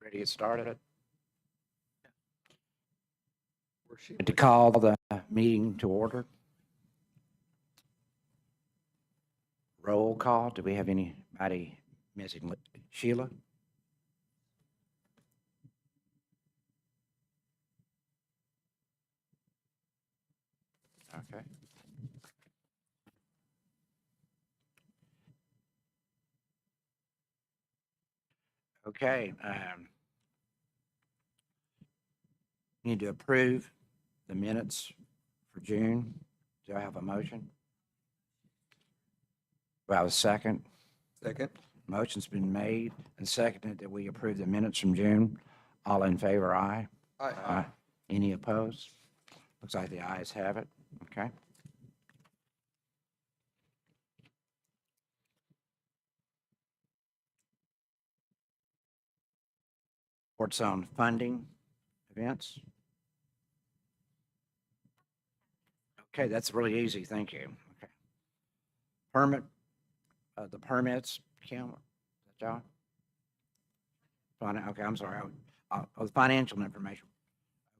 Ready to get started? Where she To call the meeting to order. Roll call. Do we have anybody missing? Sheila? Okay. Okay. Need to approve the minutes for June. Do I have a motion? Do I have a second? Second. Motion's been made and seconded that we approve the minutes from June. All in favor, aye. Aye. Any opposed? Looks like the ayes have it. Okay. Reports on funding events. Okay, that's really easy. Thank you. Okay. The permits, Kim, is that John? Okay, I'm sorry. The financial information.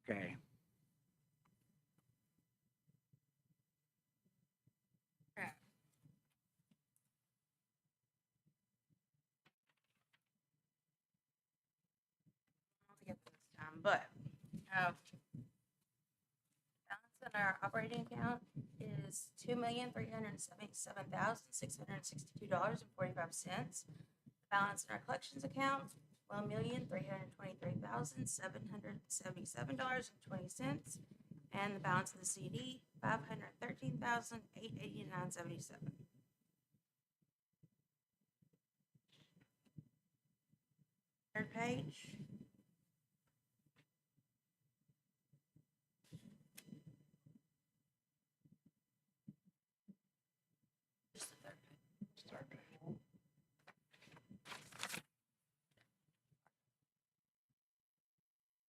Okay. Get this time, but balance in our operating account is $2,377,662.45. Balance in our collections account, $1,323,777.20, and the balance of the CD, $513,889.77. Third page. Just the third page.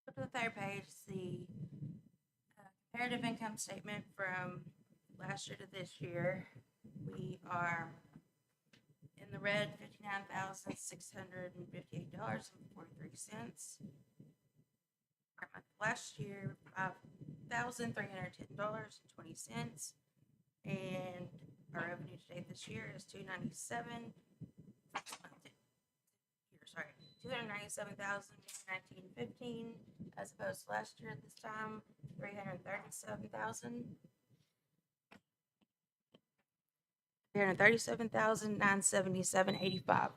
Up to the third page, the comparative income statement from last year to this year. We are in the red, $59,658.43. Last year, $5,310.20, and our revenue to date this year is $297,019.15, as opposed to last year at this time, $337,977.85.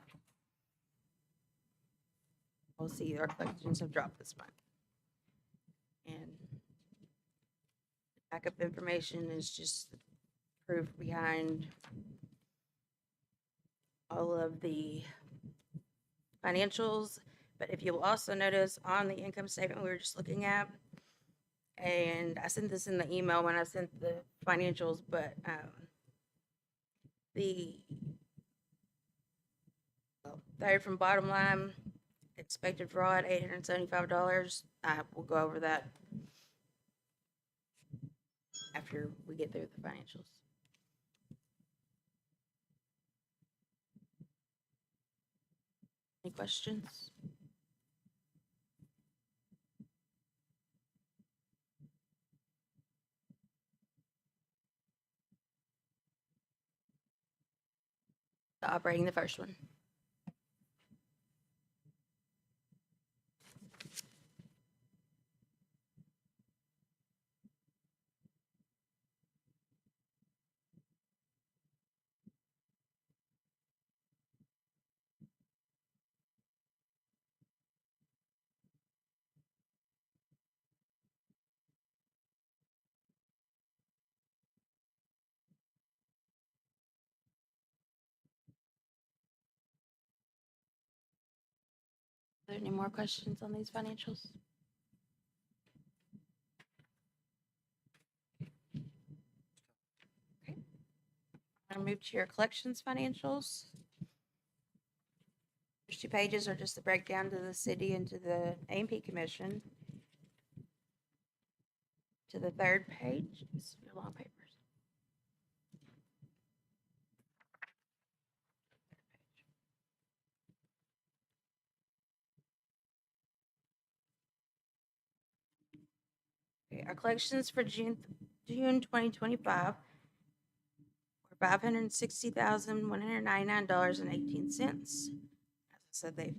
We'll see our collections have dropped this month. And backup information is just the proof behind all of the financials. But if you'll also notice on the income statement we were just looking at, and I sent this in the email when I sent the financials, but the third from bottom line, expected fraud, $875. We'll go over that after we get through the financials. Any questions? Operating the first one. Are there any more questions on these financials? Okay. I'll move to your collections financials. First two pages are just the breakdown to the city and to the A&P Commission. To the third page, it's your long papers. Our collections for June 2025 were $560,199.18. As I said, they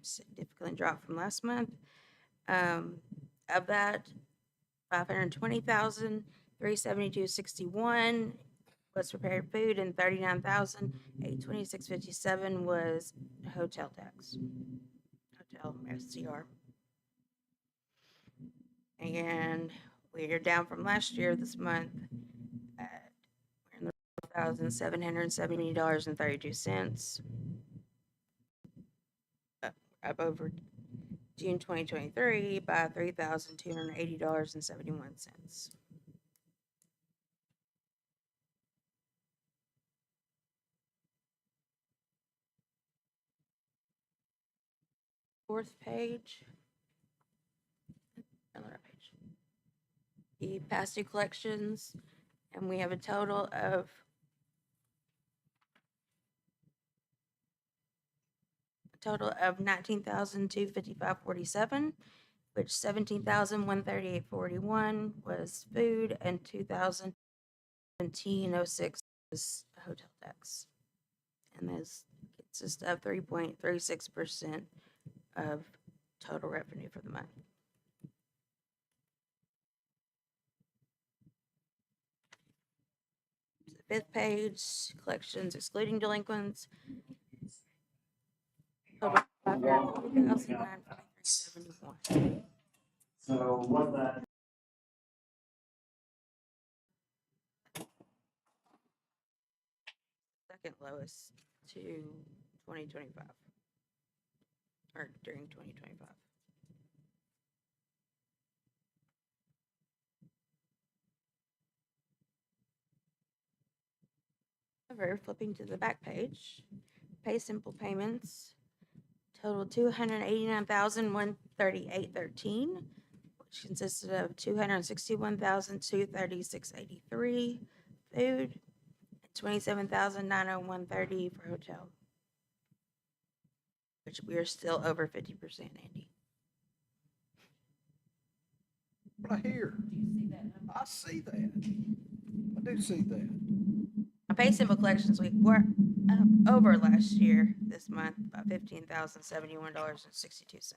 significantly dropped from last month. Of that, 520,372.61 was prepared food, and 39,826.57 was hotel tax, hotel SCR. And we are down from last year this month. We're in the $1,770.32. Up over June 2023 by $3,280.71. Fourth page. Another page. The past due collections, and we have a total of $19,255.47, which $17,138.41 was food and $2,017.06 was hotel tax. And this consists of 3.36% of total revenue for the month. The fifth page, collections excluding delinquents. Total $540,943.71. So what that Second lowest to 2025, or during 2025. However, flipping to the back page, pay simple payments total $289,138.13, which consisted of $261,236.83 food, and $27,901.30 for hotel, which we are still over 50%, Andy. What I hear. I see that. I do see that. On pay simple collections, we were up over last year this month by $15,071.62.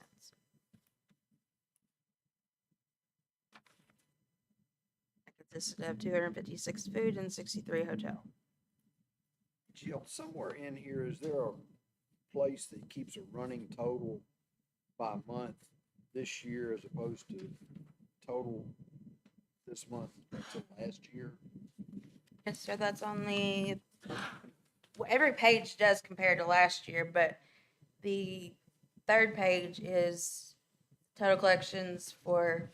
That consisted of 256 food and 63 hotel. Jill, somewhere in here, is there a place that keeps a running total by month this year as opposed to total this month to last year? Yes, sir, that's on the, well, every page does compare to last year, but the third page is total collections for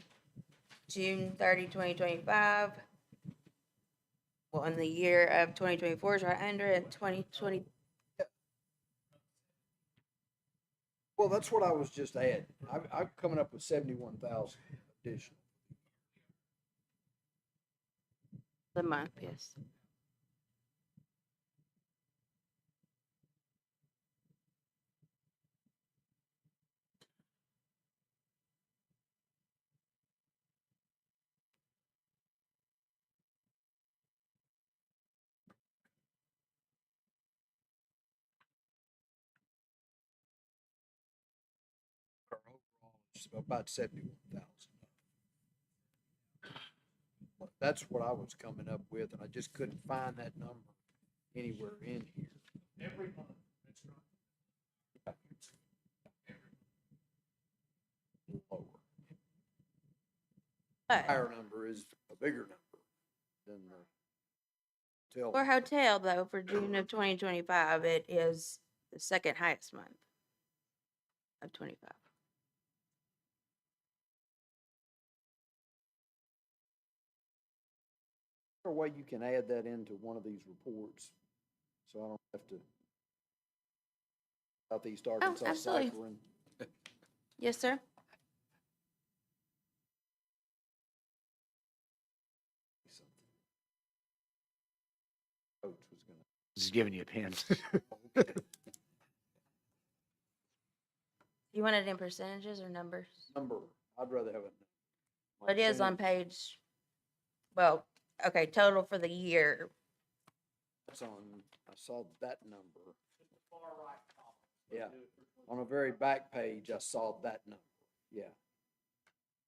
June 30, 2025. Well, in the year of 2024 is right under it, 2020. Well, that's what I was just adding. I'm coming up with 71,000 additional. The month, yes. Our overall is about 71,000. That's what I was coming up with, and I just couldn't find that number anywhere in here. every month, it's right. Lower. But Higher number is a bigger number than the hotel. for hotel, though, for June of 2025, it is the second highest month of 25. Or way you can add that into one of these reports, so I don't have to. Southeast Arkansas absolutely. ciphering. Yes, sir. Coach was gonna. Just giving you a pen. You want it in percentages or numbers? Number, I'd rather have a Well, it is on page, well, okay, total for the year. That's on, I saw that number. Just the far right column. Yeah. Do it for On a very back page, I saw that number, yeah.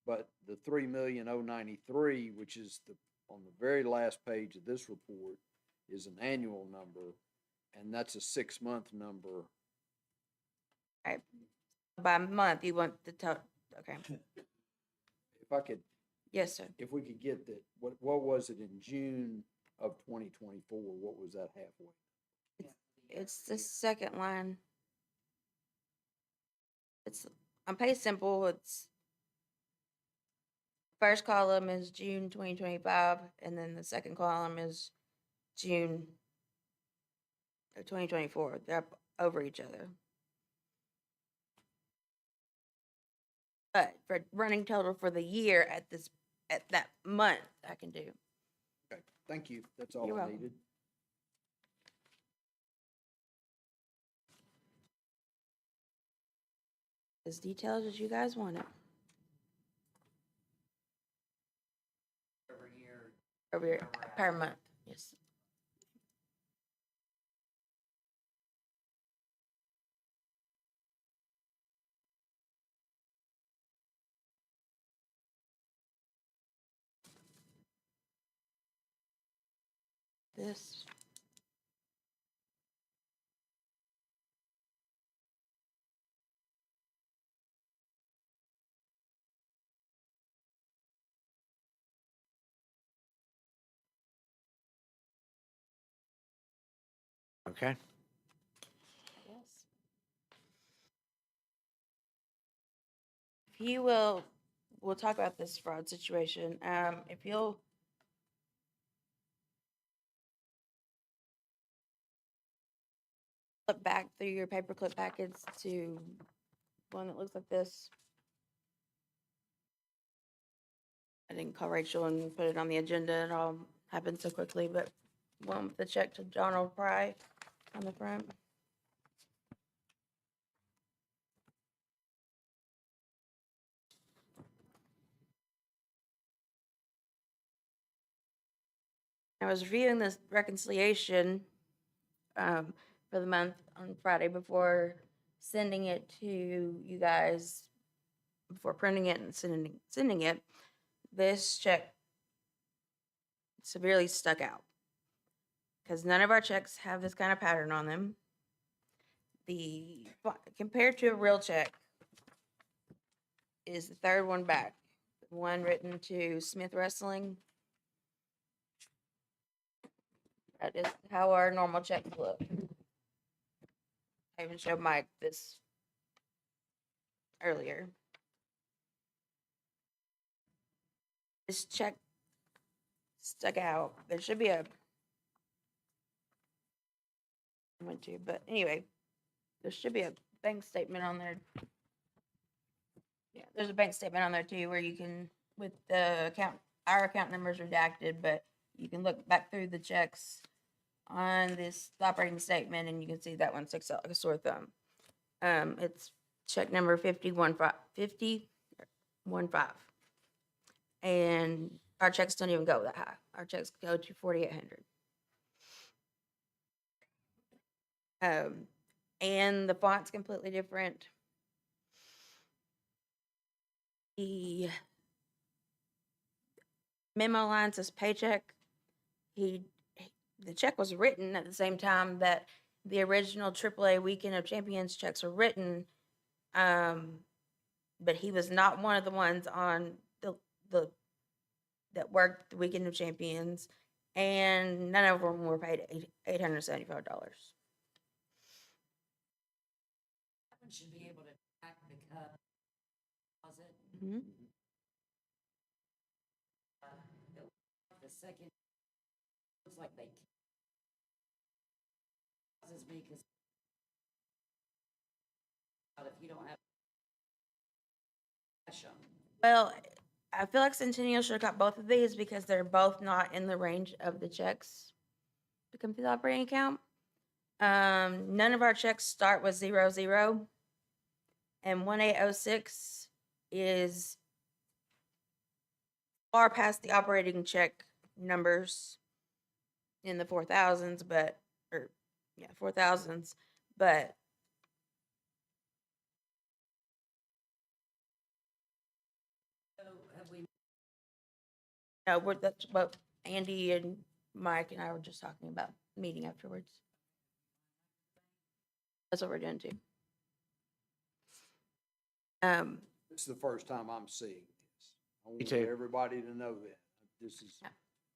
But the 3,093,000, which is on the very last page of this report, is an annual number, and that's a 6-month number. By month, you want the total, okay. If I could, Yes, sir. if we could get that, what was it in June of 2024? What was that halfway? It's the second line. It's on page simple, it's first column is June 2025, and then the second column is June of 2024. They're up over each other. But for running total for the year at that month, I can do. Okay, thank you, that's all You're I welcome. needed. As detailed as you guys want it. Every year. Over here, per month, yes. This. Okay. Yes. If you will, we'll talk about this fraud situation. If you'll flip back through your paperclip packets to one that looks like this. I didn't call Rachel and put it on the agenda. It all happened so quickly, but one with the check to Donald Pry on the front. I was reviewing this reconciliation for the month on Friday before sending it to you guys, before printing it and sending it. This check severely stuck out because none of our checks have this kind of pattern on them. Compared to a real check is the third one back, the one written to Smith Wrestling. That is how our normal checks look. I even showed Mike this earlier. This check stuck out. There should be a went to, but anyway, there should be a bank statement on there. Yeah, there's a bank statement on there too, where you can, with the account, our account numbers redacted, but you can look back through the checks on this operating statement, and you can see that one sticks out like a sore thumb. It's check number 5015, and our checks don't even go that high. Our checks go to 4,800. And the font's completely different. The memo line says paycheck. The check was written at the same time that the original AAA Weekend of Champions checks were written, but he was not one of the ones on the that worked the Weekend of Champions, and none of them were paid $875. One should be able to track because deposit, Mhm. the second, looks like they causes me because if you don't have cash on. Well, I feel like Centennial should have got both of these because they're both not in the range of the checks to come through the operating account. None of our checks start with 00, and 1806 is far past the operating check numbers in the 4,000s, but, or, yeah, 4,000s, but So have we, no, that's what Andy and Mike and I were just talking about, meeting afterwards. That's what we're doing too. This is the first time I'm seeing this. I want too. everybody to know that. This is Yeah.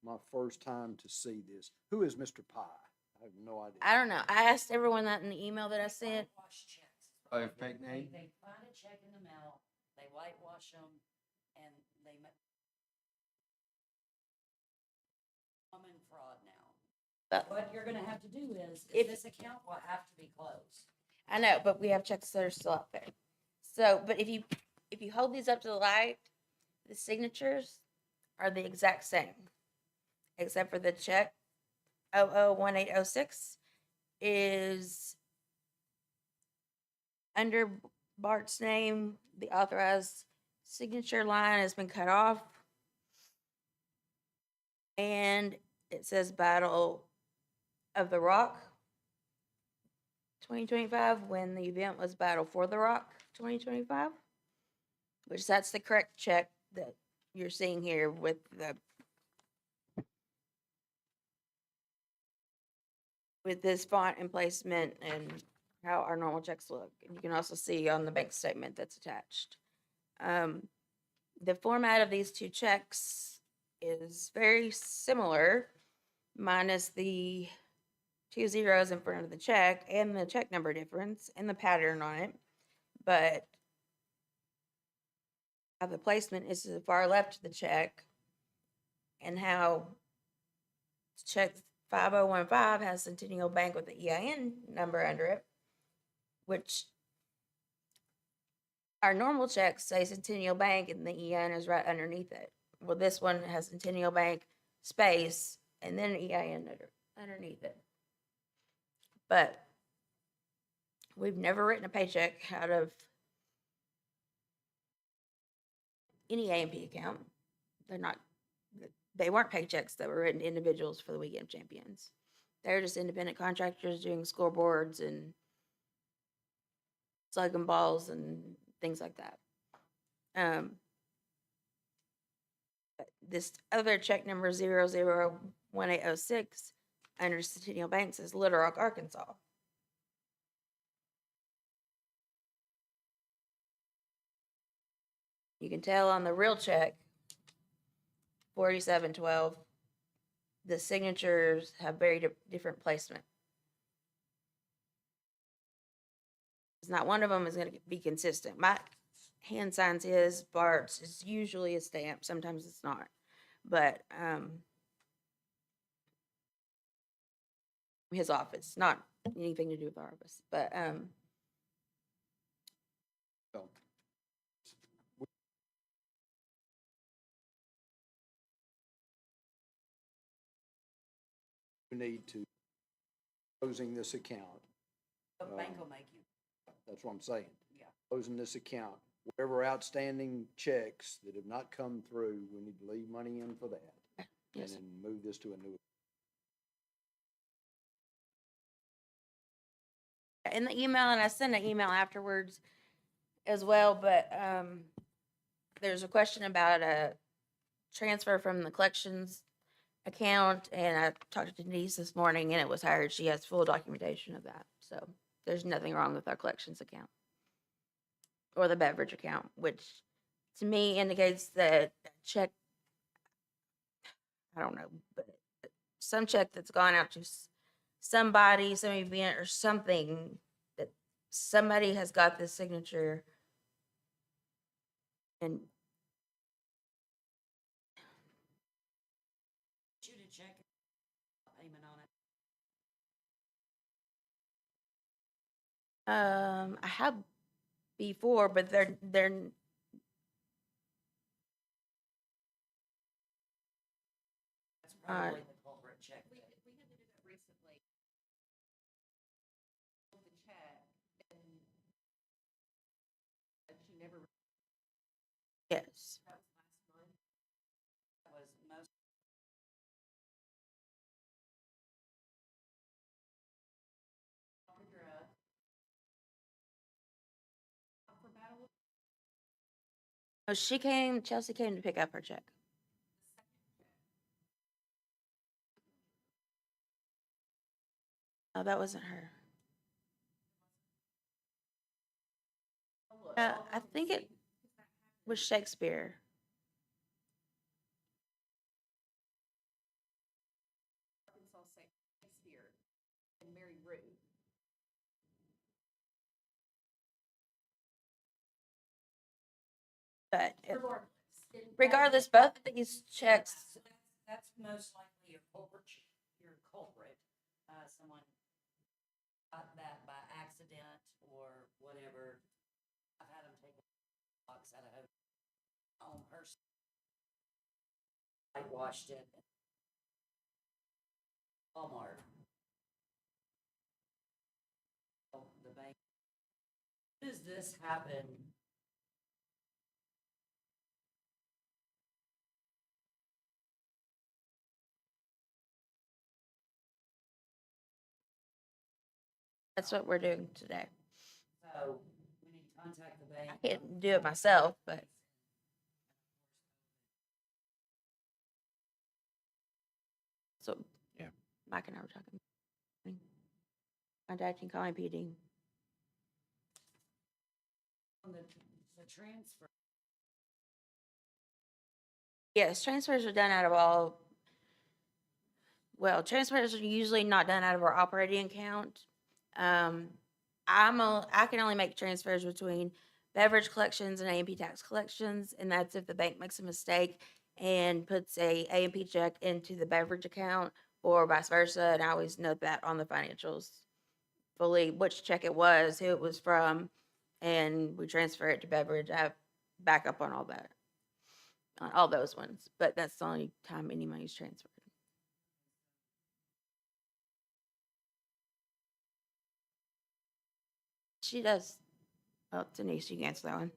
my first time to see this. Who is Mr. Pye? I have no idea. I don't know. I asked everyone that in the email that I sent. whitewash checks. Oh, fake name? They find a check in the mail, they whitewash them, and they common fraud now. But What you're gonna have to do is If- this account will have to be closed. I know, but we have checks that are still out there. So, but if you hold these up to the light, the signatures are the exact same, except for the check 001806 is under Bart's name. The authorized signature line has been cut off, and it says Battle of the Rock 2025 when the event was Battle for the Rock 2025, which that's the correct check that you're seeing here with this font and placement and how our normal checks look. And you can also see on the bank statement that's attached. The format of these two checks is very similar, minus the 2 zeros in front of the check and the check number difference and the pattern on it. But how the placement is to the far left of the check, and how check 5015 has Centennial Bank with the EIN number under it, which our normal checks say Centennial Bank and the EIN is right underneath it. Well, this one has Centennial Bank space and then EIN underneath it. But we've never written a paycheck out of any A&P account. They weren't paychecks that were written to individuals for the Weekend of Champions. They're just independent contractors doing scoreboards and slugging balls and things like that. But this other check number 001806 under Centennial Bank says Little Rock, Arkansas. You can tell on the real check, 4712, the signatures have very different placement. It's not one of them is going to be consistent. My hand signs his, Bart's is usually a stamp. Sometimes it's not, but his office, not anything to do with our office, but So, we need to closing this account. The bank will make you, That's what I'm saying. yeah. Closing this account, whatever outstanding checks that have not come through, we need to leave money in for that. And yes. then move this to a new. In the email, and I sent an email afterwards as well, but there's a question about a transfer from the collections account, and I talked to Denise this morning, and it was hired. She has full documentation of that, so there's nothing wrong with our collections account or the beverage account, which to me indicates that check, I don't know, but some check that's gone out to somebody, some event or something, that somebody has got this signature and Shoot a check, payment on it. I have before, but they're That's probably the culprit check. We had to do that recently. The check and she never, yes. that was last month. Oh, Chelsea came to pick up her check. Oh, that wasn't her. I think it was Shakespeare. Arkansas Shakespeare and Mary Rue. But Regardless. regardless, both of these checks, So that's most likely your culprit, someone got that by accident or whatever. I've had them take a box out of home, whitewashed it. Walmart. The bank. Does this happen? that's what we're doing today. So we need to contact the bank. I can't do it myself, but so Yeah. Mike and I were talking. Contacting Conway PD. On the transfer. Yes, transfers are done out of all. Well, transfers are usually not done out of our operating account. I can only make transfers between beverage collections and A&P tax collections, and that's if the bank makes a mistake and puts a A&P check into the beverage account or vice versa. And I always note that on the financials fully which check it was, who it was from, and we transfer it to beverage. I have backup on all that, on all those ones, but that's the only time any money's transferred. She does. Oh, Denise, you can answer that one.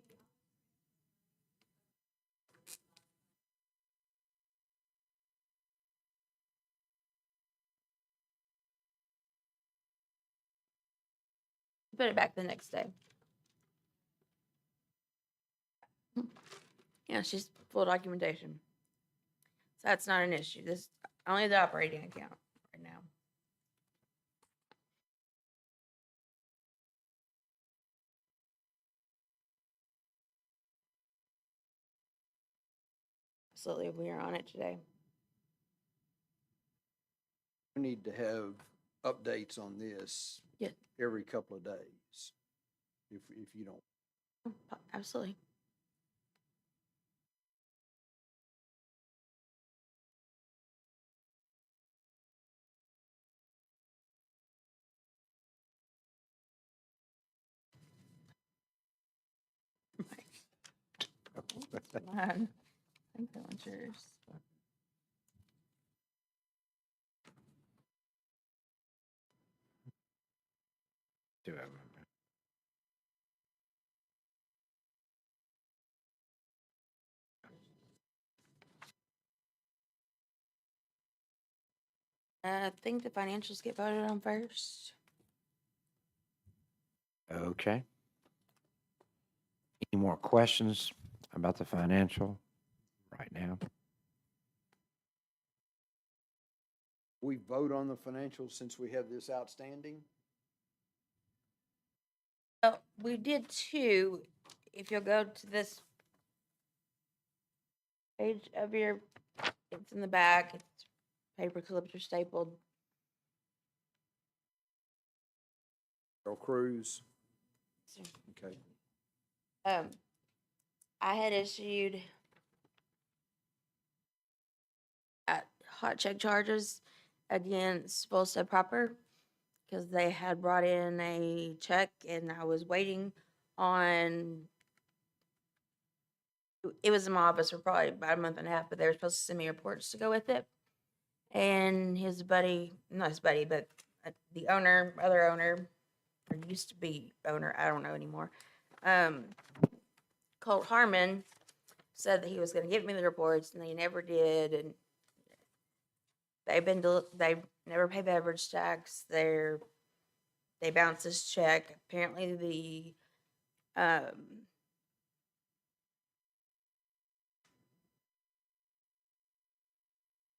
Put it back the next day. Yeah, she's full documentation. So that's not an issue. This only the operating account right now. Absolutely, we are on it today. We need to have updates on this Yeah. every couple of days. If you don't, Absolutely. Mine. I think that one's yours. Two of them. I think the financials get voted on first. Okay. Any more questions about the financial right now? we vote on the financials since we have this outstanding. Oh, we did two. If you'll go to this page of your, it's in the back. It's paper clips are stapled. Carol Cruz, So, okay. I had issued hot check charges against Volstead Proper because they had brought in a check and I was waiting on. It was in my office for probably about a month and a half, but they were supposed to send me reports to go with it. And his buddy, not his buddy, but the owner, other owner, or used to be owner, I don't know anymore. Colt Harmon said that he was going to give me the reports, and they never did. And they never pay beverage tax. They bounce this check. Apparently, the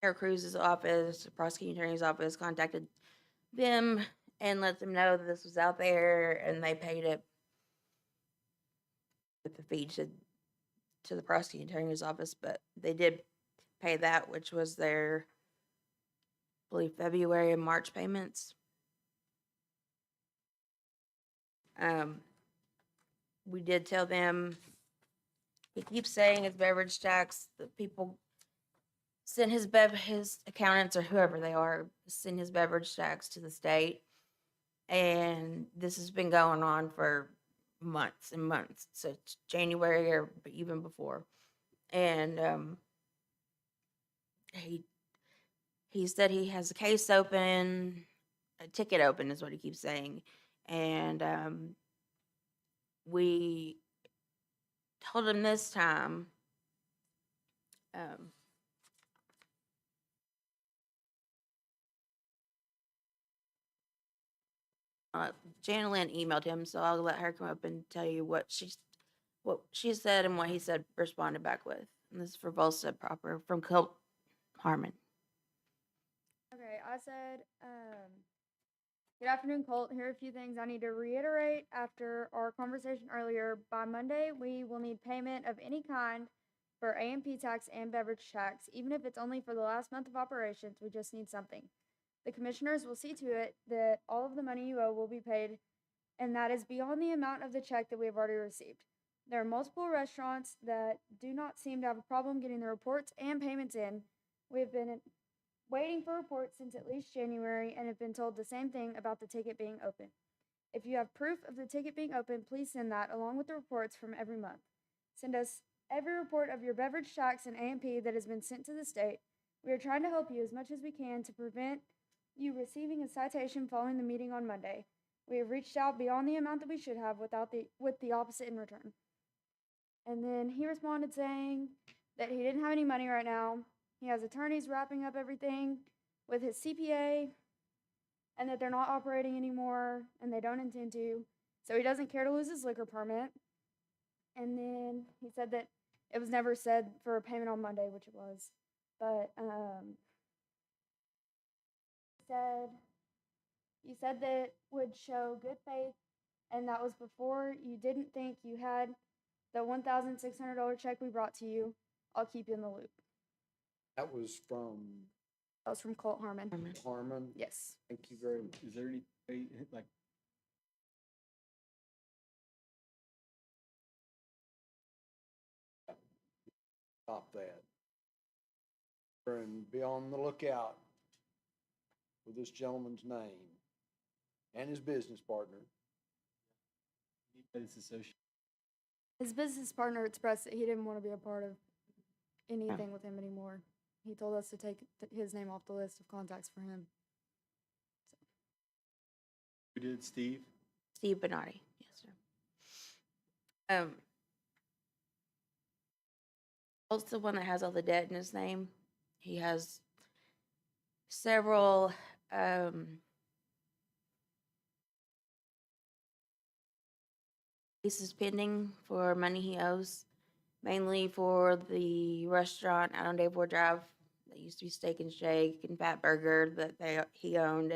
Mayor Cruz's office, prosecuting attorney's office contacted them and let them know that this was out there, and they paid it with the fee to the prosecuting attorney's office, but they did pay that, which was their, I believe, February and March payments. We did tell them, he keeps saying his beverage tax, the people send his accountants or whoever they are, send his beverage tax to the state. And this has been going on for months and months, so it's January or even before. And he said he has a case open, a ticket open is what he keeps saying. And we told him this time, Jan Lynn emailed him, so I'll let her come up and tell you what she said and what he said, responded back with. And this is for Volstead proper from Colt Harmon. Okay, I said, good afternoon, Colt. Here are a few things I need to reiterate after our conversation earlier. By Monday, we will need payment of any kind for AMP tax and beverage tax, even if it's only for the last month of operations. We just need something. The commissioners will see to it that all of the money you owe will be paid, and that is beyond the amount of the check that we have already received. There are multiple restaurants that do not seem to have a problem getting the reports and payments in. We have been waiting for reports since at least January and have been told the same thing about the ticket being open. If you have proof of the ticket being open, please send that along with the reports from every month. Send us every report of your beverage tax and AMP that has been sent to the state. We are trying to help you as much as we can to prevent you receiving a citation following the meeting on Monday. We have reached out beyond the amount that we should have with the opposite in return. And then he responded saying that he didn't have any money right now. He has attorneys wrapping up everything with his CPA, and that they're not operating anymore and they don't intend to. So he doesn't care to lose his liquor permit. And then he said that it was never said for a payment on Monday, which it was. But you said that would show good faith, and that was before you didn't think you had the $1,600 check we brought to you. I'll keep you in the loop. That was from That was from Colt Harmon. Harmon. Yes. Thank you very much. Is there any, like, Stop that. And be on the lookout for this gentleman's name and his business partner. it's associated? His business partner expressed that he didn't want to be a part of anything with him anymore. He told us to take his name off the list of contacts for him. Who did, Steve? Steve Benatti, yes, sir. Colt's the one that has all the debt in his name. He has several, cases pending for money he owes, mainly for the restaurant out on Dave Ward Drive that used to be Steak and Shake and Fat Burger that he owned,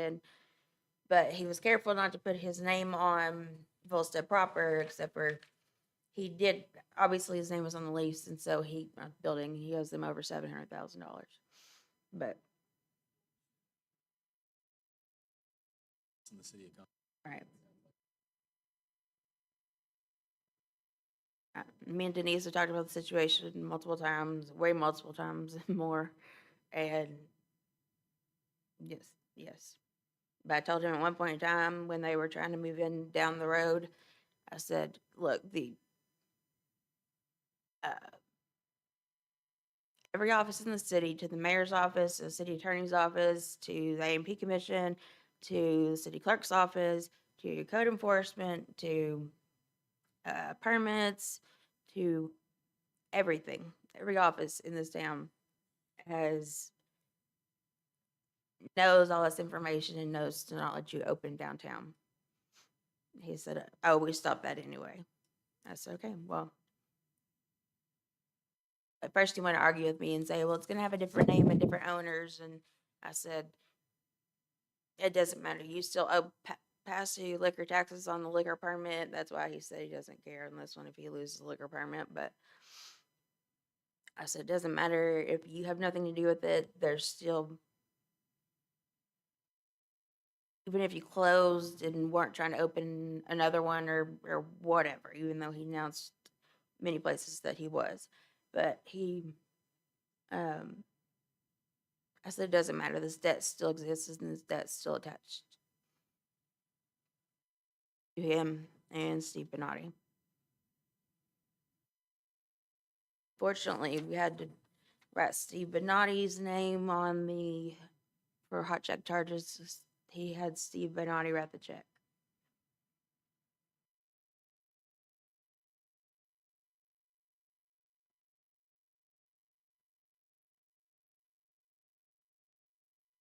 but he was careful not to put his name on Volstead proper, except for he did, obviously his name was on the lease, and so he owes them over $700,000. But, It's in the city of Conway. right. Me and Denise have talked about the situation multiple times and more, and yes. But I told him at one point in time when they were trying to move in down the road, I said, look, every office in the city, to the mayor's office, the city attorney's office, to the AMP commission, to the city clerk's office, to code enforcement, to permits, to everything. Every office in this town knows all this information and knows to not let you open downtown. He said, oh, we stopped that anyway. I said, okay, well, at first he wanted to argue with me and say, well, it's gonna have a different name and different owners, and I said, it doesn't matter, you still owe pass through liquor taxes on the liquor permit. That's why he said he doesn't care on this one if he loses the liquor permit, but I said, it doesn't matter if you have nothing to do with it, there's still, even if you closed and weren't trying to open another one or whatever, even though he announced many places that he was, but I said, it doesn't matter, this debt still exists and this debt's still attached to him and Steve Benatti. Fortunately, we had to write Steve Benatti's name on for hot check charges. He had Steve Benatti write the check.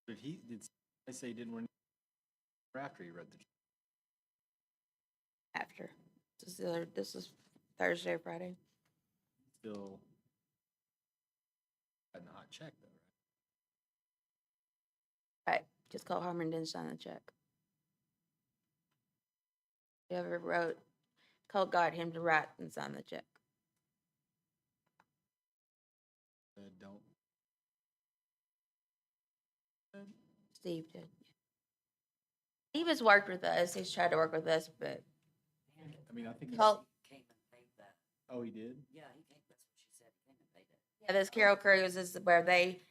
Did I say he didn't run after he read the, After. This is Thursday or Friday. still had a hot check though, right? Right. Just call Harmon, didn't sign the check. Whoever got him to write and sign the check. Don't. Steve did. Steve has worked with us. He's tried to work with us, but I mean, I think, Call- Came and paid that. oh, he did? Yeah, he came, that's what she said, he came and paid it. yeah, this Carol Cruise is where they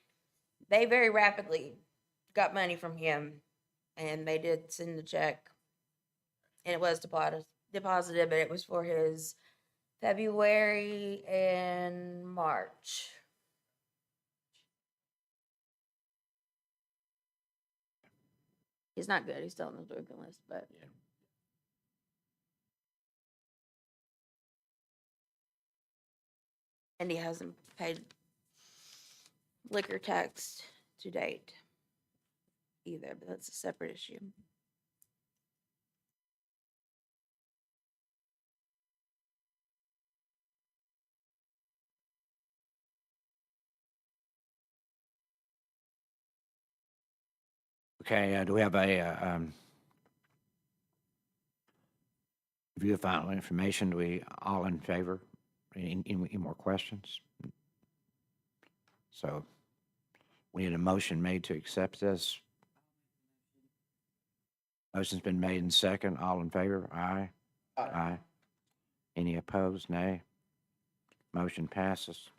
very rapidly got money from him, and they did send the check, and it was deposited, but it was for his February and March. He's not good. He's still on the drinking list, but Yeah. and he hasn't paid liquor tax to date either, but that's a separate issue. Okay, do we have a review of final information? Do we all in favor? Any more questions? So we need a motion made to accept this. Motion's been made and second. All in favor? Aye. Aye. Any opposed? Nay. Motion passes.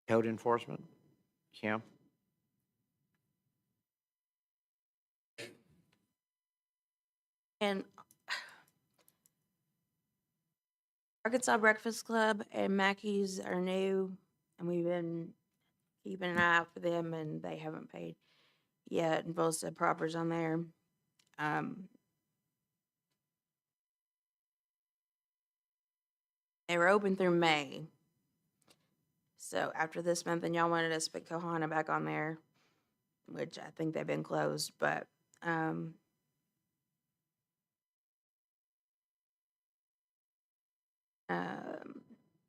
Code enforcement, Kim? And Arkansas Breakfast Club and Mackey's are new, and we've been keeping an eye out for them, and they haven't paid yet, and both said proper's on there. They were open through May. So after this month, and y'all wanted us to put Kohana back on there, which I think they've been closed, but,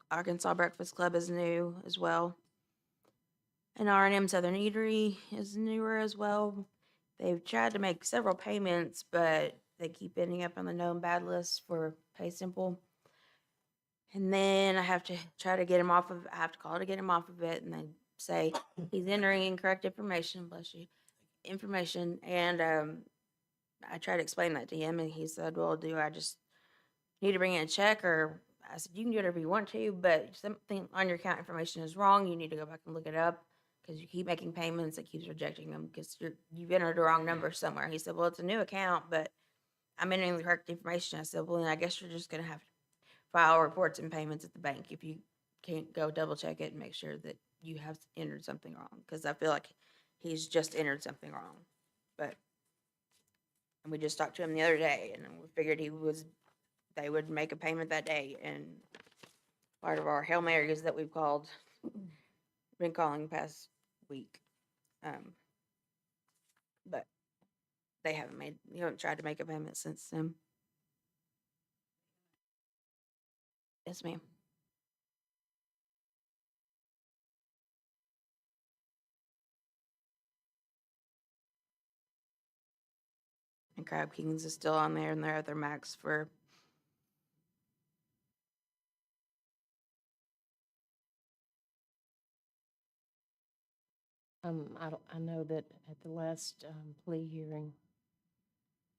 Arkansas Breakfast Club is new as well. And R&M Southern Eatery is newer as well. They've tried to make several payments, but they keep ending up on the known bad list for Pay Simple. And then I have to try to get him off of, I have to call to get him off of it, and they say he's entering incorrect information, bless you, information. And I tried to explain that to him, and he said, well, do I just need to bring in a check? Or I said, you can do whatever you want to, but something on your account information is wrong. You need to go back and look it up, because you keep making payments, it keeps rejecting them because you've entered the wrong number somewhere. He said, well, it's a new account, but I'm entering the correct information. I said, well, then I guess you're just going to have to file reports and payments at the bank if you can't go double check it and make sure that you have entered something wrong, because I feel like he's just entered something wrong. But, and we just talked to him the other day, and we figured he was they would make a payment that day, and part of our Hail Marys that we've been calling past week. But they haven't tried to make a payment since then. Yes, ma'am. And Crab Kings is still on there, and they're at their max for. I know that at the last, plea hearing,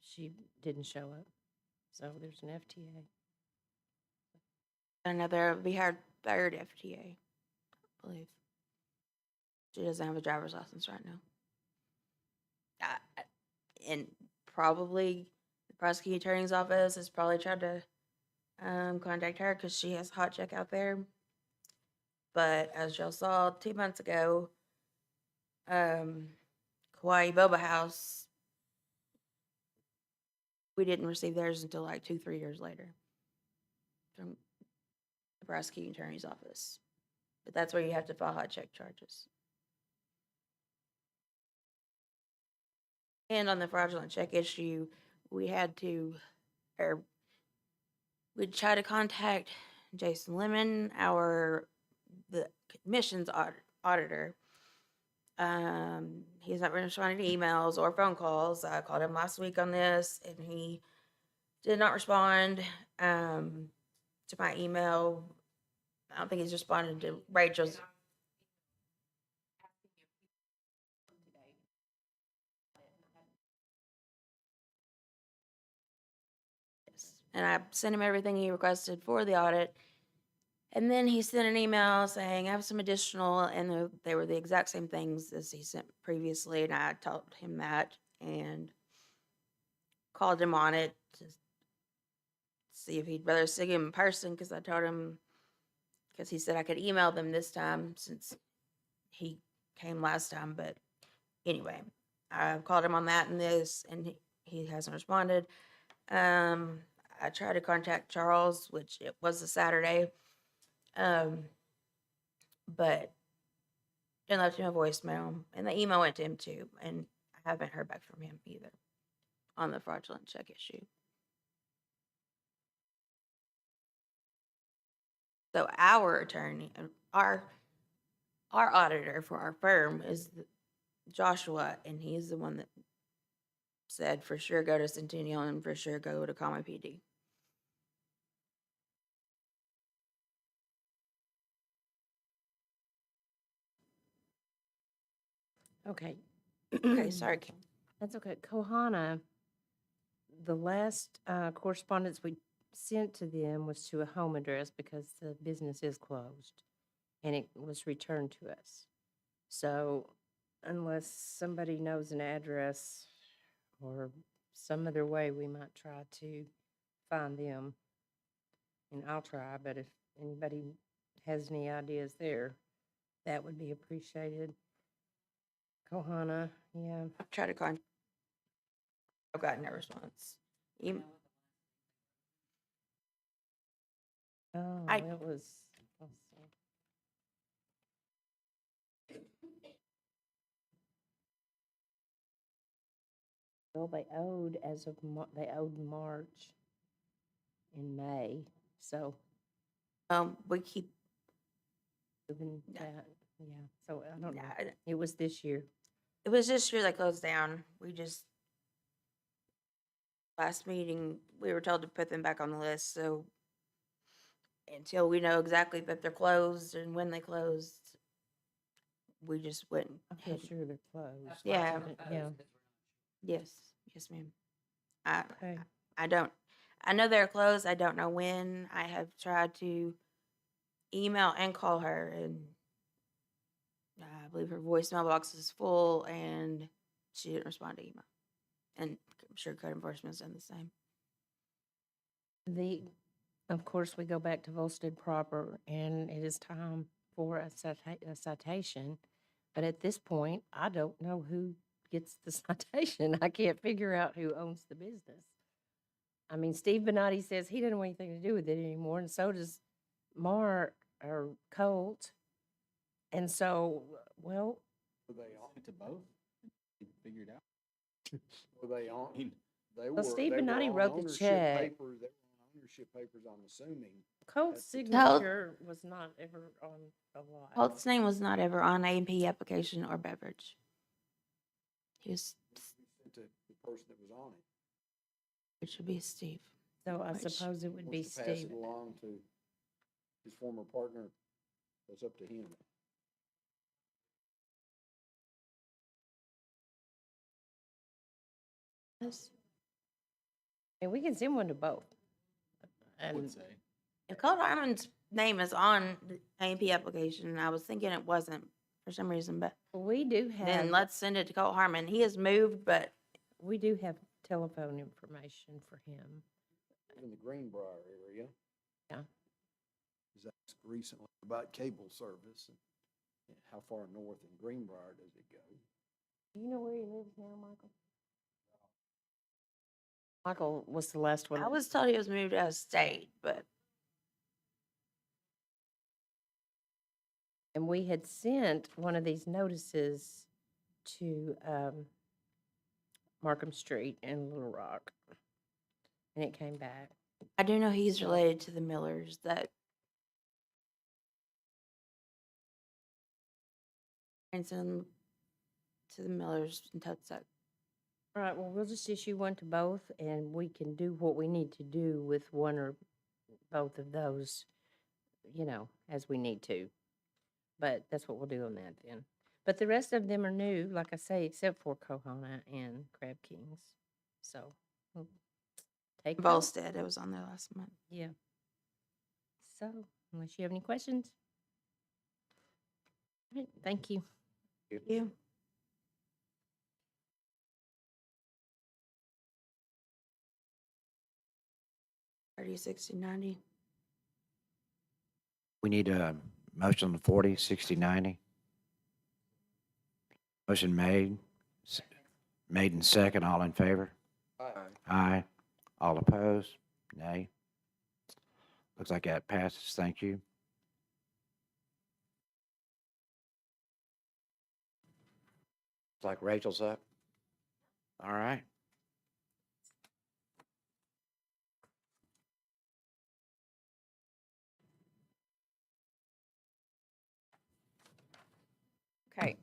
she didn't show up, so there's an FTA. Another, be our third FTA, I believe. She doesn't have a driver's license right now. And probably the prosecuting attorney's office has probably tried to contact her because she has a hot check out there. But as y'all saw 2 months ago, Kauai Boba House, we didn't receive theirs until like 2-3 years later from the prosecuting attorney's office. But that's where you have to file hot check charges. And on the fraudulent check issue, we tried to contact Jason Lemon, the commission's auditor. He's not responding to emails or phone calls. I called him last week on this, and he did not respond to my email. I don't think he's responded to Rachel's. And I sent him everything he requested for the audit. And then he sent an email saying, I have some additional, and they were the exact same things as he sent previously. And I told him that and called him on it to see if he'd rather see him in person, because I told him, because he said I could email them this time since he came last time. But anyway, I called him on that and this, and he hasn't responded. I tried to contact Charles, which it was a Saturday, but and left him a voicemail, and the email went to him too, and I haven't heard back from him either on the fraudulent check issue. So our attorney, our auditor for our firm is Joshua, and he's the one that said for sure go to Centennial and for sure go to Conway PD. Okay. Okay, sorry, Kim. That's okay. Kohana, the last correspondence we sent to them was to a home address because the business is closed, and it was returned to us. So unless somebody knows an address or some other way, we might try to find them. And I'll try, but if anybody has any ideas there, that would be appreciated. Kohana, yeah. I've tried to contact. I've gotten no response. Oh, I- it was, let's see. Well, they owed they owed March and May, so We keep. moving Yeah. that, yeah, so I don't know. Yeah, It was this year. it was this year that closed down. We just last meeting we were told to put them back on the list. So until we know exactly that they're closed and when they closed, we just went I'm ahead. pretty sure they're closed. Yeah. Yeah, Yes, ma'am. I okay. I know they're closed. I don't know when. I have tried to email and call her, and I believe her voicemail box is full, and she didn't respond to email. And I'm sure code enforcement's done the same. Of course, we go back to Volstead proper, and it is time for a citation. But at this point, I don't know who gets the citation. I can't figure out who owns the business. I mean, Steve Benatti says he doesn't want anything to do with it anymore, and so does Mark or Colt. And so, well, Were they on, Sent to both? You figured out? were they on, I mean, they were, Steve they were Benatti on wrote the ownership check. papers, they were on ownership papers, I'm assuming. Colt's That's the signature was not ever on a lot. Holt's name was not ever on A&P application or beverage. He was, Sent to the person that was on it. it should be Steve. So I Which suppose it would be Wants to pass Steve. it along to his former partner, that's up to him. Yes. And we can send one to both. I would And say. If Colt Harmon's name is on the A&P application, I was thinking it wasn't for some reason, but we do then have, let's send it to Colt Harmon. He has moved, but we do have telephone information for him. In the Greenbrier area. Yeah. Is asked recently about cable service and how far north in Greenbrier does it go? Do you know where he lives now, Michael? Michael was the last one. I was told he was moved out of state, but And we had sent one of these notices to Markham Street in Little Rock. And it came back. I do know he's related to the Millers that and send them to the Millers in Tucksack. All right, well, we'll just issue one to both, and we can do what we need to do with one or both of those, as we need to. But that's what we'll do on that then. But the rest of them are new, like I say, except for Kohana and Crab Kings. So, we'll take those. Volstead, it was on there last month. Yeah. So, unless you have any questions. All right, thank you. You. $30, $60, $90. We need a motion on the 40, 60, 90. Motion made, made and second, all in favor? Aye. Aye. All opposed? Nay. Looks like that passes, thank you. Looks like Rachel's up. All right. Okay.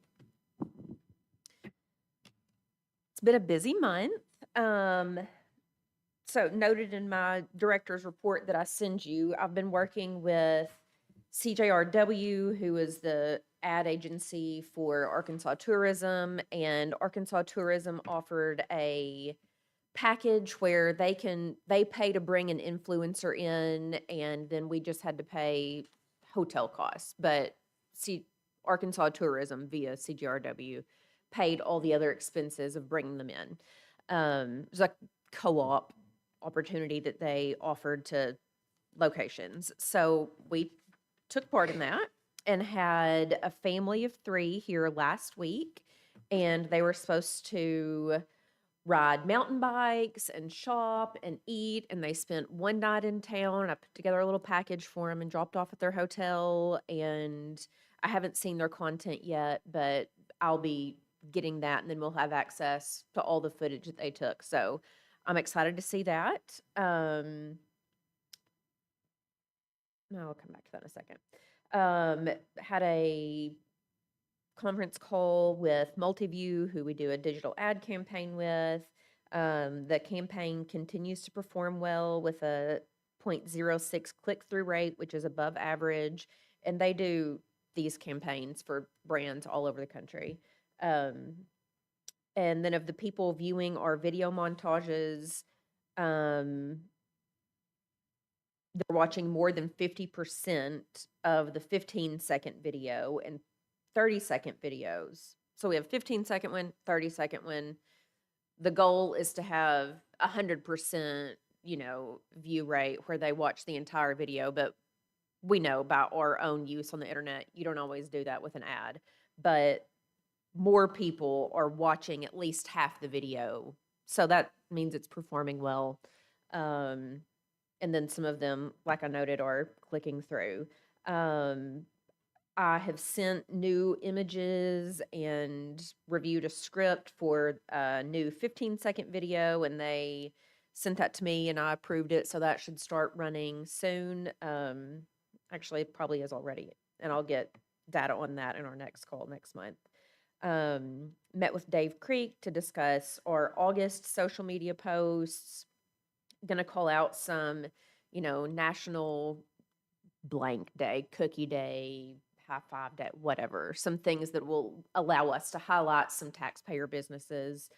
It's been a busy month. So noted in my director's report that I send you, I've been working with CJRW, who is the ad agency for Arkansas Tourism, and Arkansas Tourism offered a package where they pay to bring an influencer in, and then we just had to pay hotel costs. But Arkansas Tourism via CGRW paid all the other expenses of bringing them in. It was a co-op opportunity that they offered to locations. So we took part in that and had a family of 3 here last week, and they were supposed to ride mountain bikes and shop and eat, and they spent one night in town. I put together a little package for them and dropped off at their hotel, and I haven't seen their content yet, but I'll be getting that, and then we'll have access to all the footage that they took. So I'm excited to see that. No, I'll come back to that in a second. Had a conference call with Multiview, who we do a digital ad campaign with. The campaign continues to perform well with a 0.06 click-through rate, which is above average. And they do these campaigns for brands all over the country. And then of the people viewing our video montages, they're watching more than 50% of the 15-second video and 30-second videos. So we have 15-second one, 30-second one. The goal is to have 100%, view rate where they watch the entire video. But we know about our own use on the internet. You don't always do that with an ad. But more people are watching at least half the video. So that means it's performing well. And then some of them, like I noted, are clicking through. I have sent new images and reviewed a script for a new 15-second video, and they sent that to me and I approved it. So that should start running soon. Actually, it probably is already, and I'll get data on that in our next call next month. Met with Dave Creek to discuss our August social media posts. Going to call out some, national blank day, cookie day, high five day, whatever, some things that will allow us to highlight some taxpayer businesses.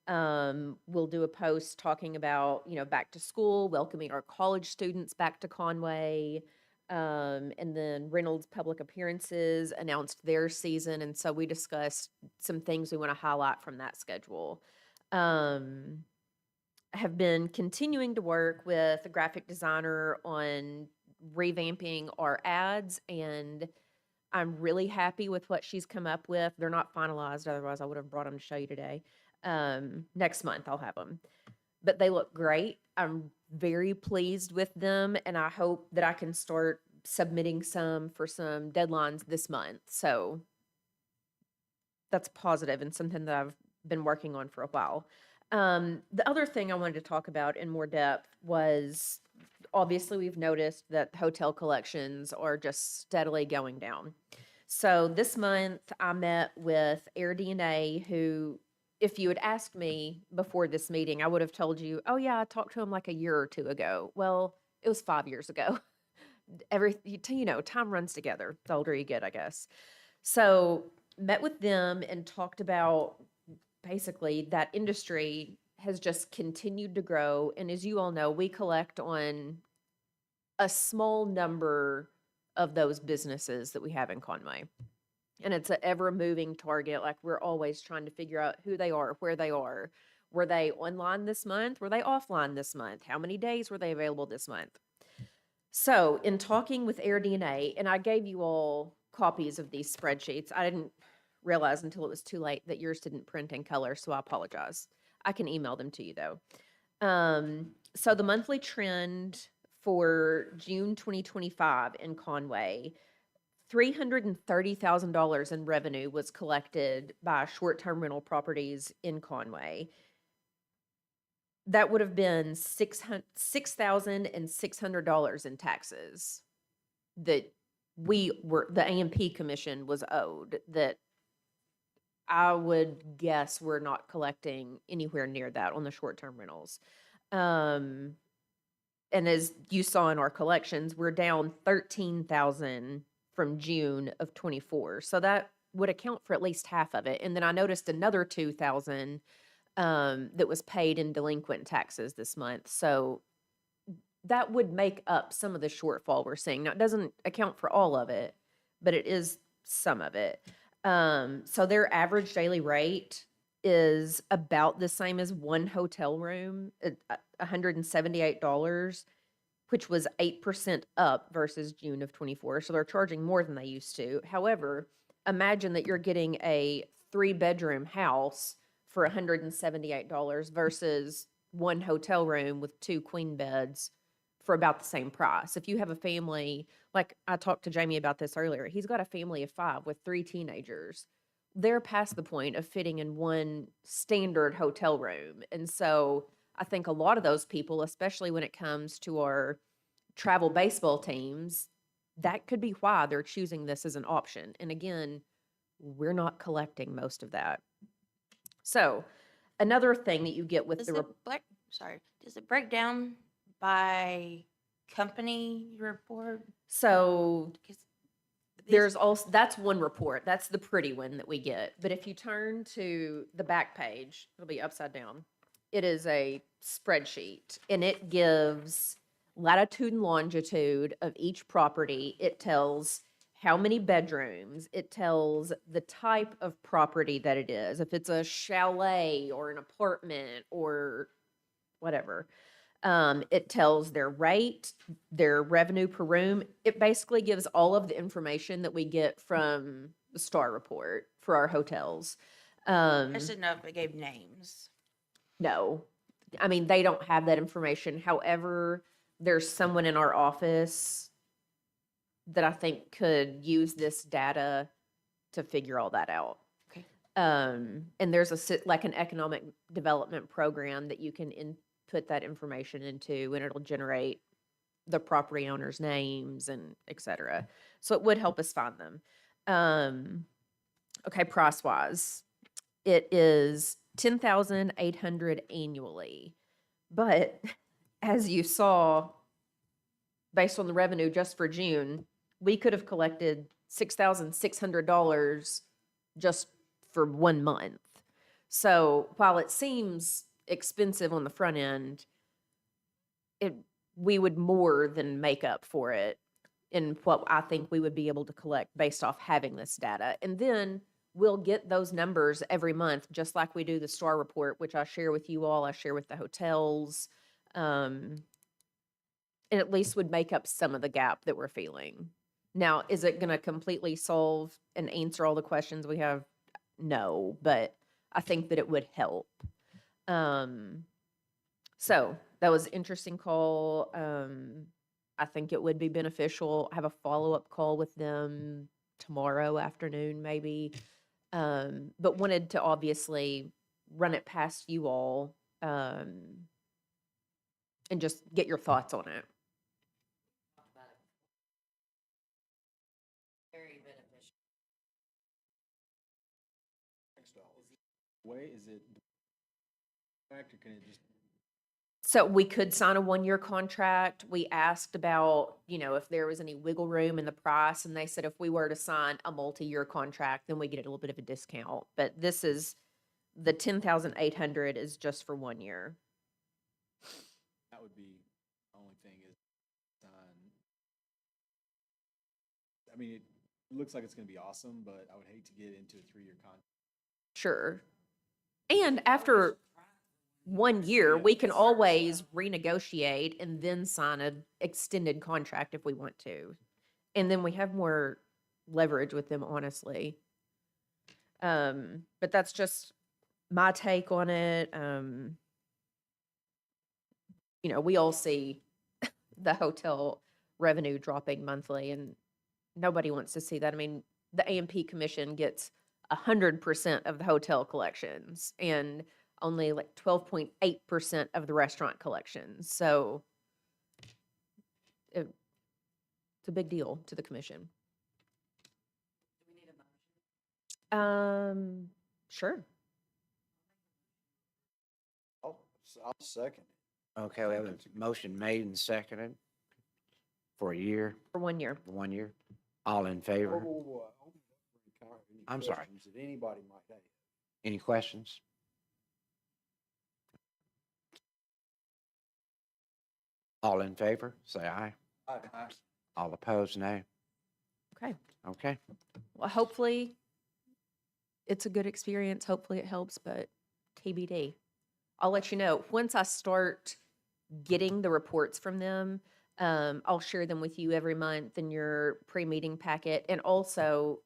We'll do a post talking about, back to school, welcoming our college students back to Conway. And then Reynolds Public Appearances announced their season. And so we discussed some things we want to highlight from that schedule. Have been continuing to work with a graphic designer on revamping our ads, and I'm really happy with what she's come up with. They're not finalized, otherwise I would have brought them to show you today. Next month I'll have them. But they look great. I'm very pleased with them, and I hope that I can start submitting some for some deadlines this month. So that's positive and something that I've been working on for a while. The other thing I wanted to talk about in more depth was, obviously we've noticed that hotel collections are just steadily going down. So this month I met with AirDNA, who, if you had asked me before this meeting, I would have told you, oh yeah, I talked to him like a year or two ago. Well, it was 5 years ago. Time runs together the older you get, I guess. So met with them and talked about basically that industry has just continued to grow. And as you all know, we collect on a small number of those businesses that we have in Conway. And it's an ever moving target. Like, we're always trying to figure out who they are, where they are. Were they online this month? Were they offline this month? How many days were they available this month? So in talking with AirDNA, and I gave you all copies of these spreadsheets. I didn't realize until it was too late that yours didn't print in color, so I apologize. I can email them to you though. So the monthly trend for June 2025 in Conway, $330,000 in revenue was collected by short-term rental properties in Conway. That would have been $6,600 in taxes that the AMP Commission was owed, that I would guess we're not collecting anywhere near that on the short-term rentals. And as you saw in our collections, we're down 13,000 from June of 24. So that would account for at least half of it. And then I noticed another 2,000 that was paid in delinquent taxes this month. So that would make up some of the shortfall we're seeing. Now, it doesn't account for all of it, but it is some of it. So their average daily rate is about the same as one hotel room, $178, which was 8% up versus June of 24. So they're charging more than they used to. However, imagine that you're getting a 3-bedroom house for $178 versus one hotel room with 2 queen beds for about the same price. If you have a family, like I talked to Jamie about this earlier, he's got a family of 5 with 3 teenagers. They're past the point of fitting in one standard hotel room. And so I think a lot of those people, especially when it comes to our travel baseball teams, that could be why they're choosing this as an option. And again, we're not collecting most of that. So another thing that you get with Does the does it break down by company report? so 'Cause there's also, that's one report. That's the pretty one that we get. But if you turn to the back page, it'll be upside down. It is a spreadsheet, and it gives latitude and longitude of each property. It tells how many bedrooms. It tells the type of property that it is, if it's a chalet or an apartment or whatever. It tells their rate, their revenue per room. It basically gives all of the information that we get from the STAR report for our hotels. I just didn't know if it gave names. No, I mean, they don't have that information. However, there's someone in our office that I think could use this data to figure all that out. Okay. And there's like an economic development program that you can input that information into, and it'll generate the property owners' names and et cetera. So it would help us find them. Okay, price wise, it is 10,800 annually. But as you saw, based on the revenue just for June, we could have collected $6,600 just for 1 month. So while it seems expensive on the front end, we would more than make up for it in what I think we would be able to collect based off having this data. And then we'll get those numbers every month, just like we do the STAR report, which I share with you all, I share with the hotels. And at least would make up some of the gap that we're feeling. Now, is it going to completely solve and answer all the questions we have? No, but I think that it would help. So that was an interesting call. I think it would be beneficial. I have a follow-up call with them tomorrow afternoon, maybe. But wanted to obviously run it past you all and just get your thoughts on it. Talked about it. Very beneficial. Way, is it fact, or can it just, So we could sign a 1-year contract. We asked about, if there was any wiggle room in the price, and they said if we were to sign a multi-year contract, then we get a little bit of a discount. But this is, the 10,800 is just for 1 year. that would be, the only thing is, I mean, it looks like it's gonna be awesome, but I would hate to get into a 3-year contract. Sure. And after 1 year, we can always renegotiate and then sign an extended contract if we want to. And then we have more leverage with them, honestly. But that's just my take on it. We all see the hotel revenue dropping monthly, and nobody wants to see that. I mean, the A&P Commission gets 100% of the hotel collections and only like 12.8% of the restaurant collections. So it's a big deal to the commission. Do we need a motion? Sure. I'll second it. Okay, we have a motion made and seconded for a year, For 1 year. for 1 year. All in favor? Any I'm sorry. questions That anybody might have. Any questions? All in favor, say aye. Aye. All opposed, nay. Okay. Okay, Well, hopefully it's a good experience. Hopefully it helps, but TBD. I'll let you know. Once I start getting the reports from them, I'll share them with you every month in your pre-meeting packet. And also,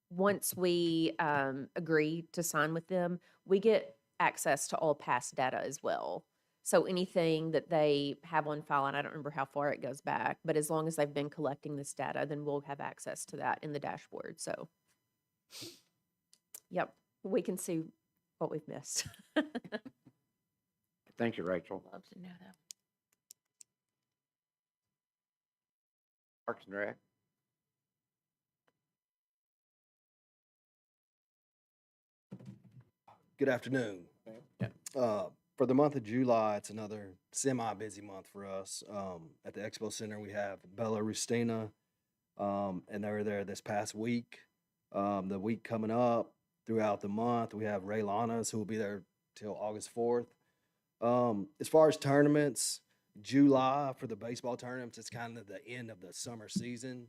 once we agree to sign with them, we get access to all past data as well. So anything that they have on file, and I don't remember how far it goes back, but as long as they've been collecting this data, then we'll have access to that in the dashboard. So, yep, we can see what we've missed. thank you, Rachel. Love to know that. Parks and Rec. Good afternoon. For the month of July, it's another semi-busy month for us. At the Expo Center, we have Bella Rustina, and they were there this past week. The week coming up, throughout the month, we have Ray Lanas, who will be there till August 4th. As far as tournaments, July for the baseball tournaments, it's kind of the end of the summer season.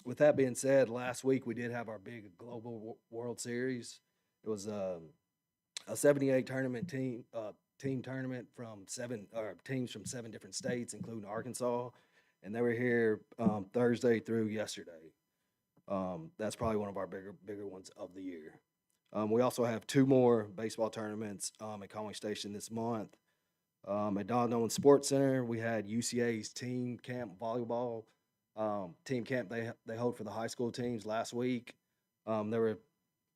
With that being said, last week we did have our big Global World Series. It was a 78 tournament team tournament from teams from 7 different states, including Arkansas, and they were here Thursday through yesterday. That's probably one of our bigger ones of the year. We also have 2 more baseball tournaments at Conway Station this month. At Don Nolan Sports Center, we had UCA's team camp volleyball team camp they hold for the high school teams last week. There were,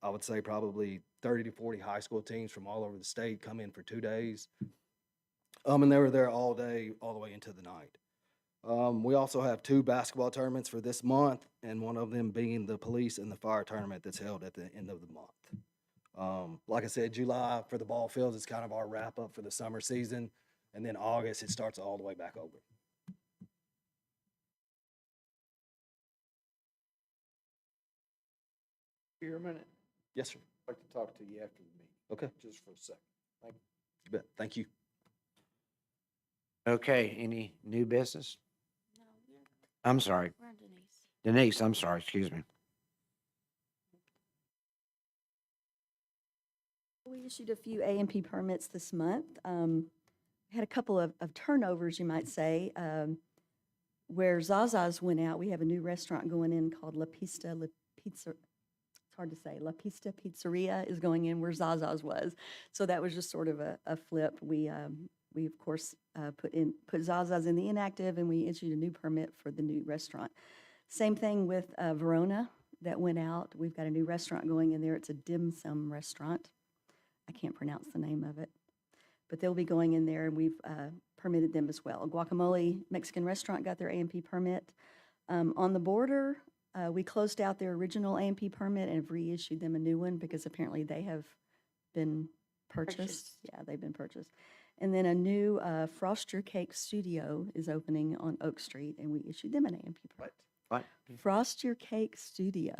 I would say, probably 30 to 40 high school teams from all over the state come in for 2 days. And they were there all day, all the way into the night. We also have 2 basketball tournaments for this month, and one of them being the police and the fire tournament that's held at the end of the month. Like I said, July for the ball fields is kind of our wrap up for the summer season, and then August it starts all the way back over. Here a minute. Yes, sir. I'd like to talk to you after the meeting. Okay. Just for a second. Thank you. You bet. Thank you. Okay, any new business? No, I'm sorry. we're on Denise. Denise, I'm sorry, excuse me. We issued a few A&P permits this month. Had a couple of turnovers, you might say. Where Zaza's went out, we have a new restaurant going in called La Pista Pizza. It's hard to say. La Pista Pizzeria is going in where Zaza's was. So that was just sort of a flip. We of course put Zaza's in the inactive, and we issued a new permit for the new restaurant. Same thing with Verona that went out. We've got a new restaurant going in there. It's a dim sum restaurant. I can't pronounce the name of it, but they'll be going in there, and we've permitted them as well. Guacamole Mexican Restaurant got their A&P permit. On the border, we closed out their original A&P permit and have reissued them a new one because apparently they have been purchased. Yeah, they've been purchased. And then a new Frost Your Cake Studio is opening on Oak Street, and we issued them an A&P permit. What? Frost Your Cake Studio.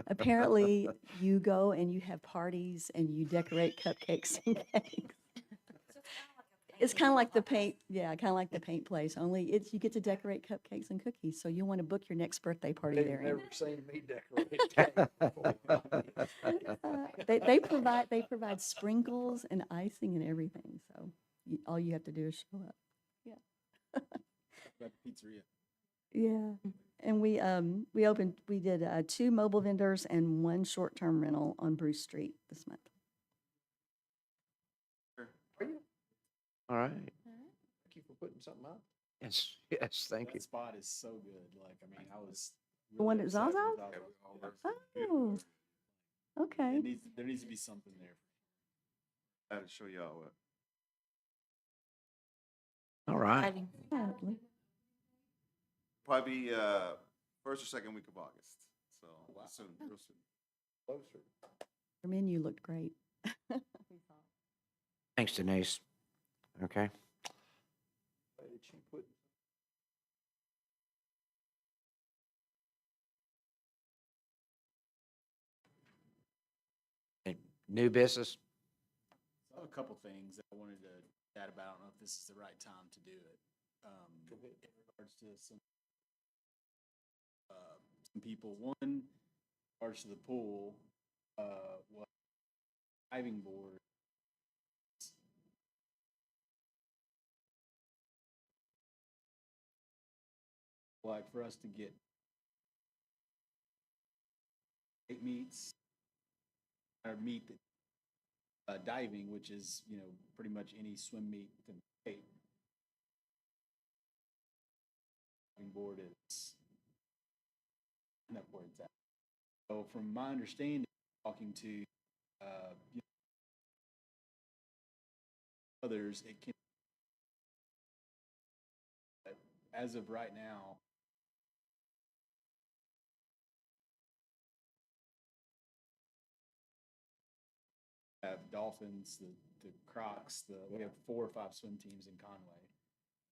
Apparently, you go and you have parties and you decorate cupcakes and cakes. It's kind of like the paint, yeah, kind of like the paint place, only it's, you get to decorate cupcakes and cookies, so you want to book your next birthday party They've there. never seen me decorate cake before. They provide sprinkles and icing and everything, so all you have to do is show up. Yeah. About the pizzeria. Yeah, and we did 2 mobile vendors and 1 short-term rental on Bruce Street this month. All right. Thank you for putting something out. Yes, yes, thank you. That spot is so good. Like, I mean, I was. The one really at excited Zaza's? about Oh, okay. There needs to be something there. I had to show y'all what. All right. Exciting. Yeah. Probably first or second week of August. So soon, real soon. Closer. Your menu looked great. Thanks, Denise. Okay. Why did she put? New business? So a couple things that I wanted to chat about. I don't know if this is the right time to do it. In regards to some people. One, in regards to the pool, what diving board. Like for us to get 8 meets or meet diving, which is, you know, pretty much any swim meet within the state. Diving board is not where it's at. So from my understanding, talking to you know, others, it can. But as of right now, have Dolphins, the Crocs, we have 4 or 5 swim teams in Conway.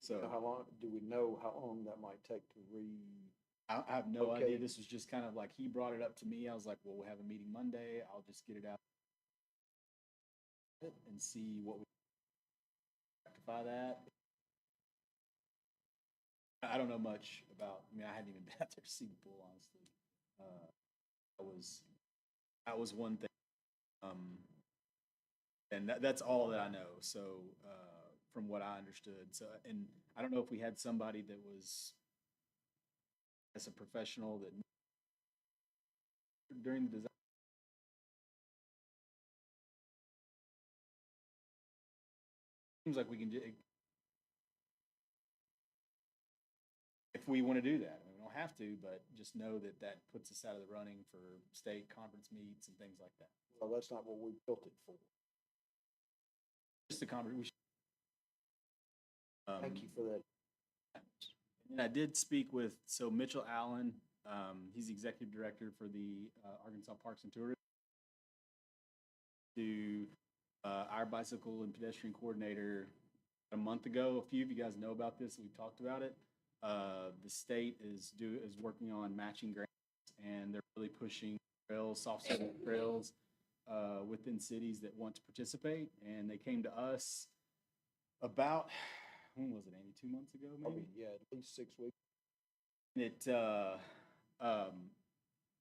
So How long, do we know how long that might take to I have no Okay. idea. This was just kind of like he brought it up to me. I was like, well, we'll have a meeting Monday. I'll just get it out and see what we rectify that. I don't know much about. I mean, I hadn't even been out there to see the pool, honestly. That was one thing. And that's all that I know. So from what I understood, so and I don't know if we had somebody that was as a professional that during the design seems like we can if we want to do that. I mean, we don't have to, but just know that that puts us out of the running for state conference meets and things like that. Well, that's not what we built it for. Just a conference. Thank you for that. And I did speak with, so Mitchell Allen, he's the executive director for the Arkansas Parks and Tourism, to our bicycle and pedestrian coordinator a month ago. A few of you guys know about this. We talked about it. The state is working on matching grants, and they're really pushing trails, soft surface trails within cities that want to participate. And they came to us about, when was it, Amy? 2 months ago, maybe? Yeah, at least 6 weeks. And I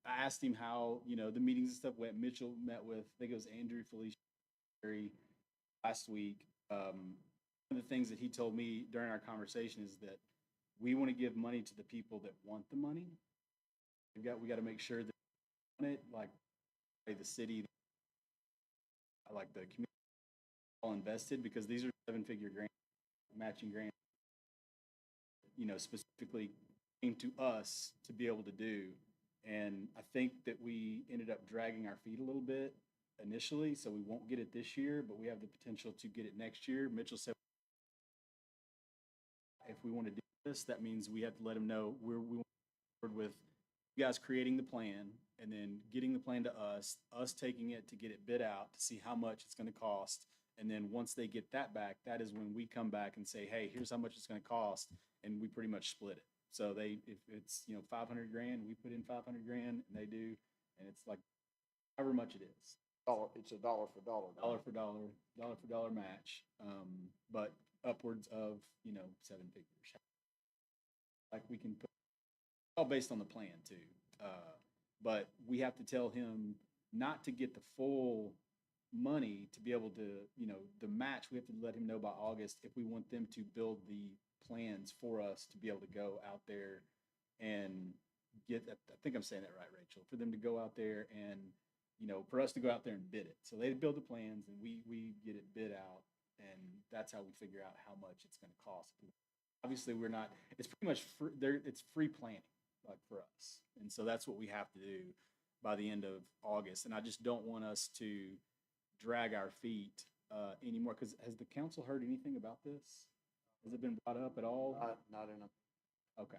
asked him how, the meetings and stuff went. Mitchell met with, I think it was Andrew Felicia last week. One of the things that he told me during our conversation is that we want to give money to the people that want the money. We got to make sure that it, like the city, like the community, all invested, because these are 7-figure grant matching grants. Specifically came to us to be able to do. And I think that we ended up dragging our feet a little bit initially, so we won't get it this year, but we have the potential to get it next year. Mitchell said if we want to do this, that means we have to let him know we want to work with you guys creating the plan and then getting the plan to us taking it to get it bid out to see how much it's going to cost. And then once they get that back, that is when we come back and say, hey, here's how much it's going to cost. And we pretty much split it. So if it's, $500,000, we put in $500,000 and they do, and it's like however much it is. It's a dollar for dollar. Dollar for dollar match. But upwards of, 7 figures. Like we can put, all based on the plan too. But we have to tell him not to get the full money to be able to, the match. We have to let him know by August if we want them to build the plans for us to be able to go out there and get, I think I'm saying that right, Rachel, for them to go out there and, for us to go out there and bid it. So they build the plans and we get it bid out, and that's how we figure out how much it's going to cost. Obviously we're not, it's pretty much free, it's free planning, like for us. And so that's what we have to do by the end of August. And I just don't want us to drag our feet anymore, because has the council heard anything about this? Has it been brought up at all? Not in a. Okay.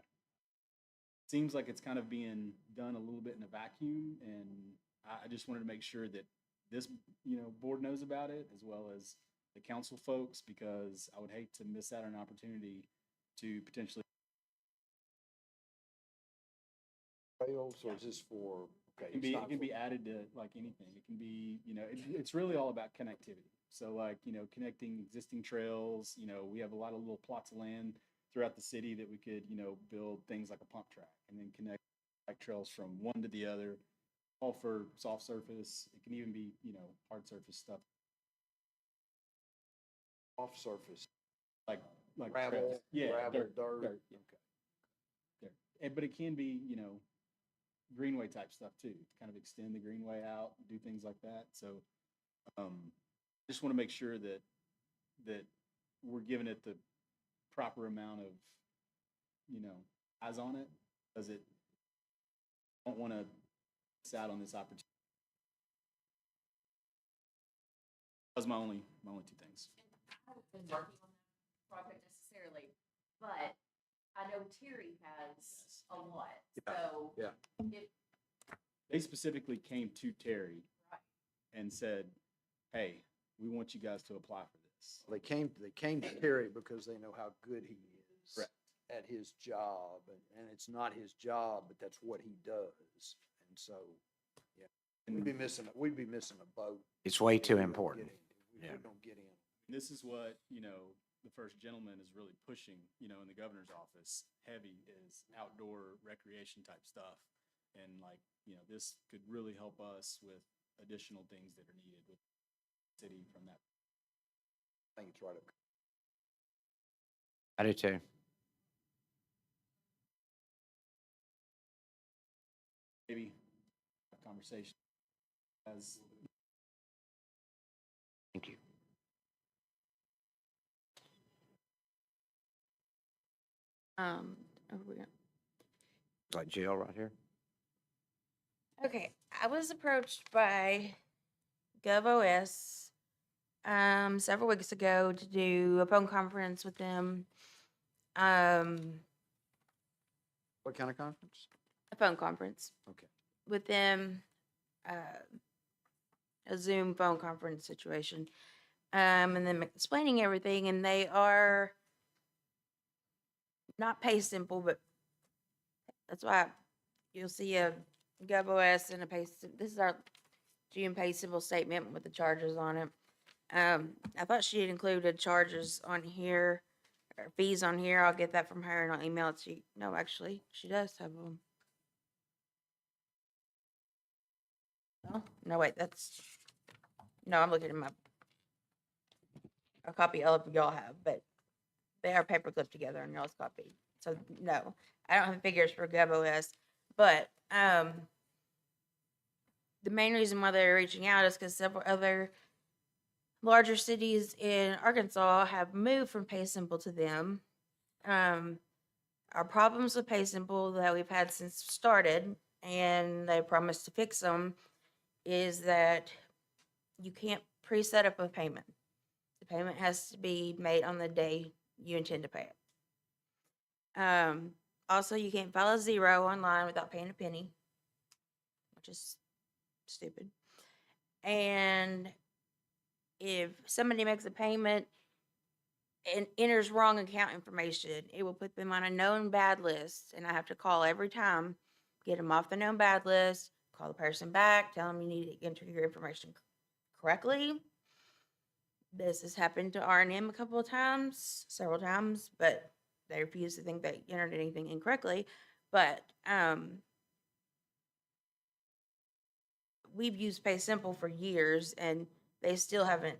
Seems like it's kind of being done a little bit in a vacuum, and I just wanted to make sure that this, board knows about it as well as the council folks, because I would hate to miss out on an opportunity to potentially. Trails, or is this for? Okay, It can be added to like anything. It can be, it's really all about connectivity. So like, connecting existing trails, we have a lot of little plots of land throughout the city that we could, build things like a pump track and then connect bike trails from one to the other, all for soft surface. It can even be, hard surface stuff. Off surface. Like gravel, trails. Yeah, gravel, dirt. Dirt. Okay. Dirt. But it can be, greenway type stuff too, to kind of extend the greenway out, do things like that. So just want to make sure that we're giving it the proper amount of, eyes on it, because it don't want to miss out on this opportunity. That was my only 2 things. I haven't been working on that project necessarily, but I know Terry has a lot. So Yeah. if They specifically came to Terry Right. and said, hey, we want you guys to apply for this. They came to Terry because they know how good he is Correct. at his job, and it's not his job, but that's what he does. And so, yeah, we'd be missing a boat. It's way too if we don't important. get in. If Yeah. we don't get in. This is what, the first gentleman is really pushing, in the governor's office, heavy is outdoor recreation type stuff. And like, this could really help us with additional things that are needed with the city from that. I think it's right up. I do too. Maybe a conversation as Thank you. Over we go. Like Jill right here. Okay, I was approached by GovOS several weeks ago to do a phone conference with them. What kind of conference? A phone conference Okay. with them, a Zoom phone conference situation, and then explaining everything. And they are not pay simple, but that's why you'll see a GovOS and a pay. This is our June pay simple statement with the charges on it. I thought she had included charges on here, or fees on here. I'll get that from her and I'll email it to you. No, actually, she does have them. Oh, no, wait, no, I'm looking at a copy of y'all have, but they are paper clipped together on y'all's copy. So no, I don't have figures for GovOS, but the main reason why they're reaching out is because several other larger cities in Arkansas have moved from Pay Simple to them. Our problems with Pay Simple that we've had since started, and they promised to fix them, is that you can't pre-set up a payment. The payment has to be made on the day you intend to pay it. Also, you can't file a zero online without paying a penny, which is stupid. And if somebody makes a payment and enters wrong account information, it will put them on a known bad list, and I have to call every time, get them off the known bad list, call the person back, tell them you need to enter your information correctly. This has happened to R&M a couple of times, several times, but they refuse to think they entered anything incorrectly. But we've used Pay Simple for years, and they still haven't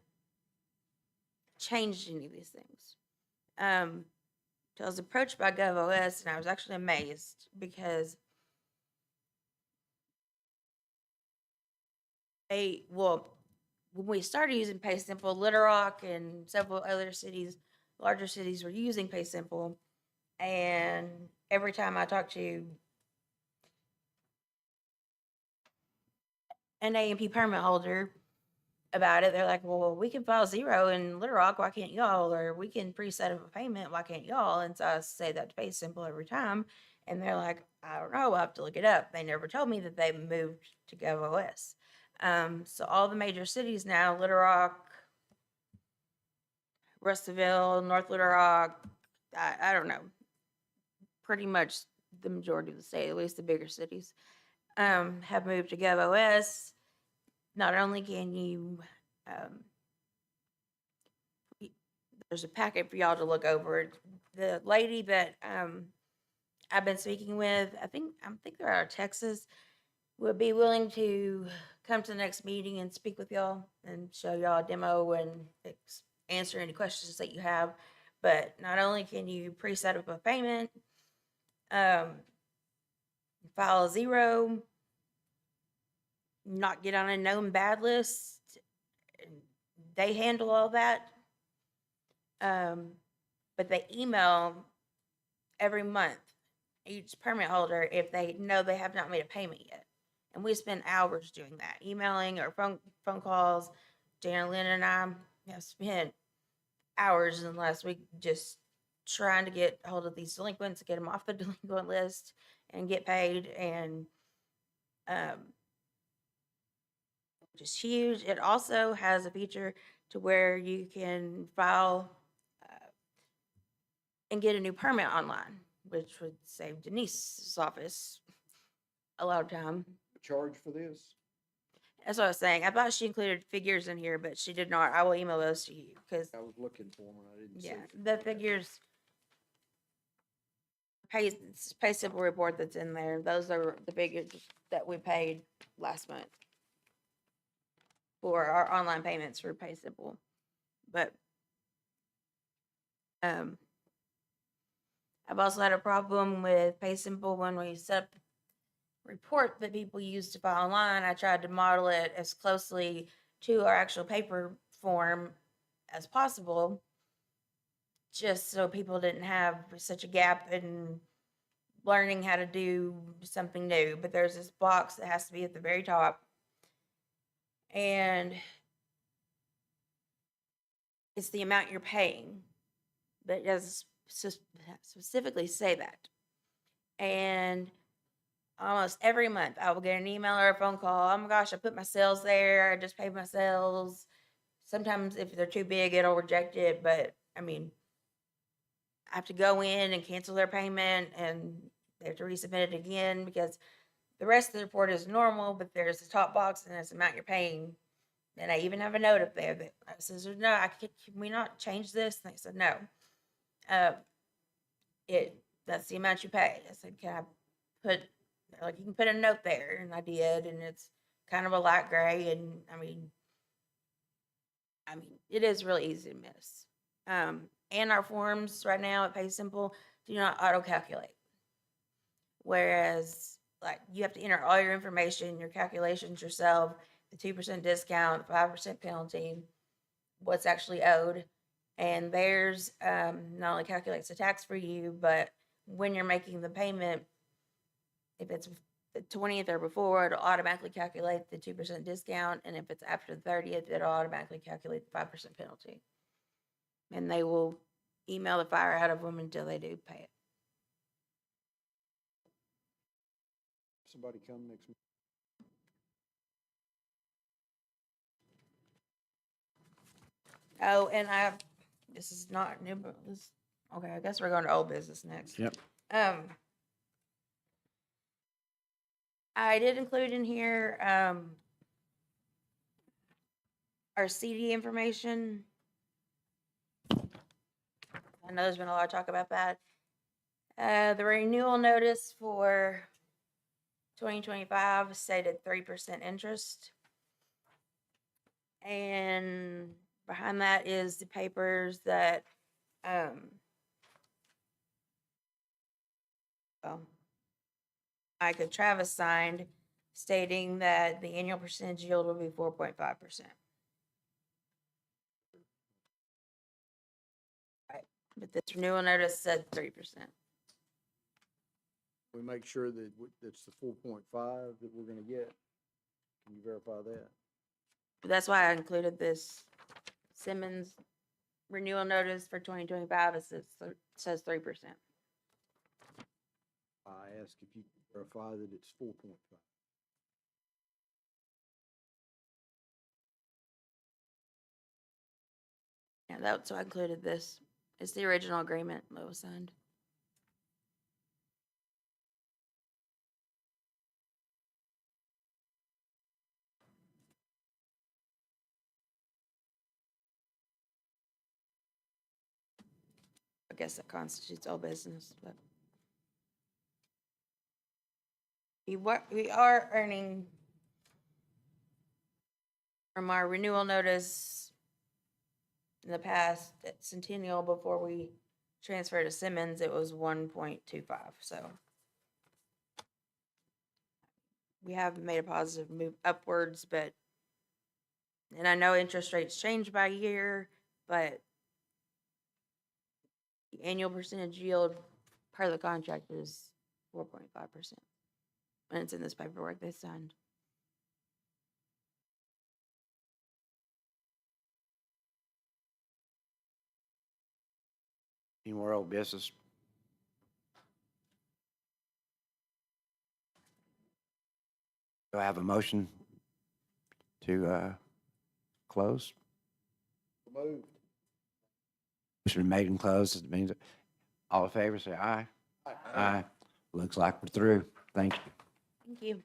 changed any of these things. So I was approached by GovOS, and I was actually amazed because when we started using Pay Simple, Little Rock and several other cities, larger cities, were using Pay Simple, and every time I talked to an A&P permit holder about it, they're like, well, we can file zero in Little Rock, why can't y'all? Or we can pre-set up a payment, why can't y'all? And so I say that to Pay Simple every time, and they're like, I don't know, we'll have to look it up. They never told me that they moved to GovOS. So all the major cities now, Little Rock, Russellville, North Little Rock, I don't know, pretty much the majority of the state, at least the bigger cities, have moved to GovOS. Not only can you, there's a packet for y'all to look over. The lady that I've been speaking with, I think they're out of Texas, would be willing to come to the next meeting and speak with y'all and show y'all a demo and answer any questions that you have. But not only can you pre-set up a payment, file a zero, not get on a known bad list, they handle all that. But they email every month each permit holder if they know they have not made a payment yet. And we spend hours doing that, emailing or phone calls. Dana Lynn and I have spent hours in the last week just trying to get hold of these delinquents, get them off the delinquent list and get paid. And which is huge. It also has a feature to where you can file and get a new permit online, which would save Denise's office a lot of time. Charge for this? That's what I was saying. I thought she included figures in here, but she did not. I will email those to you because I was looking for them and I didn't see yeah, them. the figures, pay simple report that's in there. Those are the figures that we paid last month for our online payments for Pay Simple. But I've also had a problem with Pay Simple when we set up a report that people use to file online. I tried to model it as closely to our actual paper form as possible just so people didn't have such a gap in learning how to do something new. But there's this box that has to be at the very top. And it's the amount you're paying, but it doesn't specifically say that. And almost every month I will get an email or a phone call. Oh my gosh, I put my sales there. I just paid my sales. Sometimes if they're too big, it'll reject it. But I mean, I have to go in and cancel their payment and they have to resubmit it again because the rest of the report is normal, but there's the top box and it's the amount you're paying. And I even have a note up there that says, no, can we not change this? And they said, no. That's the amount you pay. I said, can I put, they're like, you can put a note there. And I did, and it's kind of a light gray. And I mean, it is really easy to miss. And our forms right now at Pay Simple do not auto-calculate. Whereas, like, you have to enter all your information, your calculations yourself, the 2% discount, 5% penalty, what's actually owed. And theirs not only calculates the tax for you, but when you're making the payment, if it's the 20th or before, it'll automatically calculate the 2% discount. And if it's after the 30th, it'll automatically calculate the 5% penalty. And they will email the fire out of them until they do pay it. Somebody come next week. Oh, and this is not new, but okay, I guess we're going to old business next. Yep. I did include in here, our CD information. I know there's been a lot of talk about that. The renewal notice for 2025 stated 3% interest. And behind that is the papers that, Micah Travis signed stating that the annual percentage yield will be 4.5%. Right, but this renewal notice said 3%. We make sure that it's the 4.5 that we're gonna get. Can you verify that? But that's why I included this Simmons renewal notice for 2025. It says 3%. I asked if you can verify that it's 4.5. Yeah, that's why I included this. It's the original agreement that was signed. I guess that constitutes all business, but we are earning from our renewal notice in the past at Centennial before we transferred to Simmons, it was 1.25. So we have made a positive move upwards, and I know interest rates change by year, but the annual percentage yield per the contract is 4.5%. And it's in this paperwork they signed. Any more old business? Do I have a motion to close? Moved. Motion made and closed. It means all in favor, say aye. Aye. Looks like we're through. Thank you. Thank you.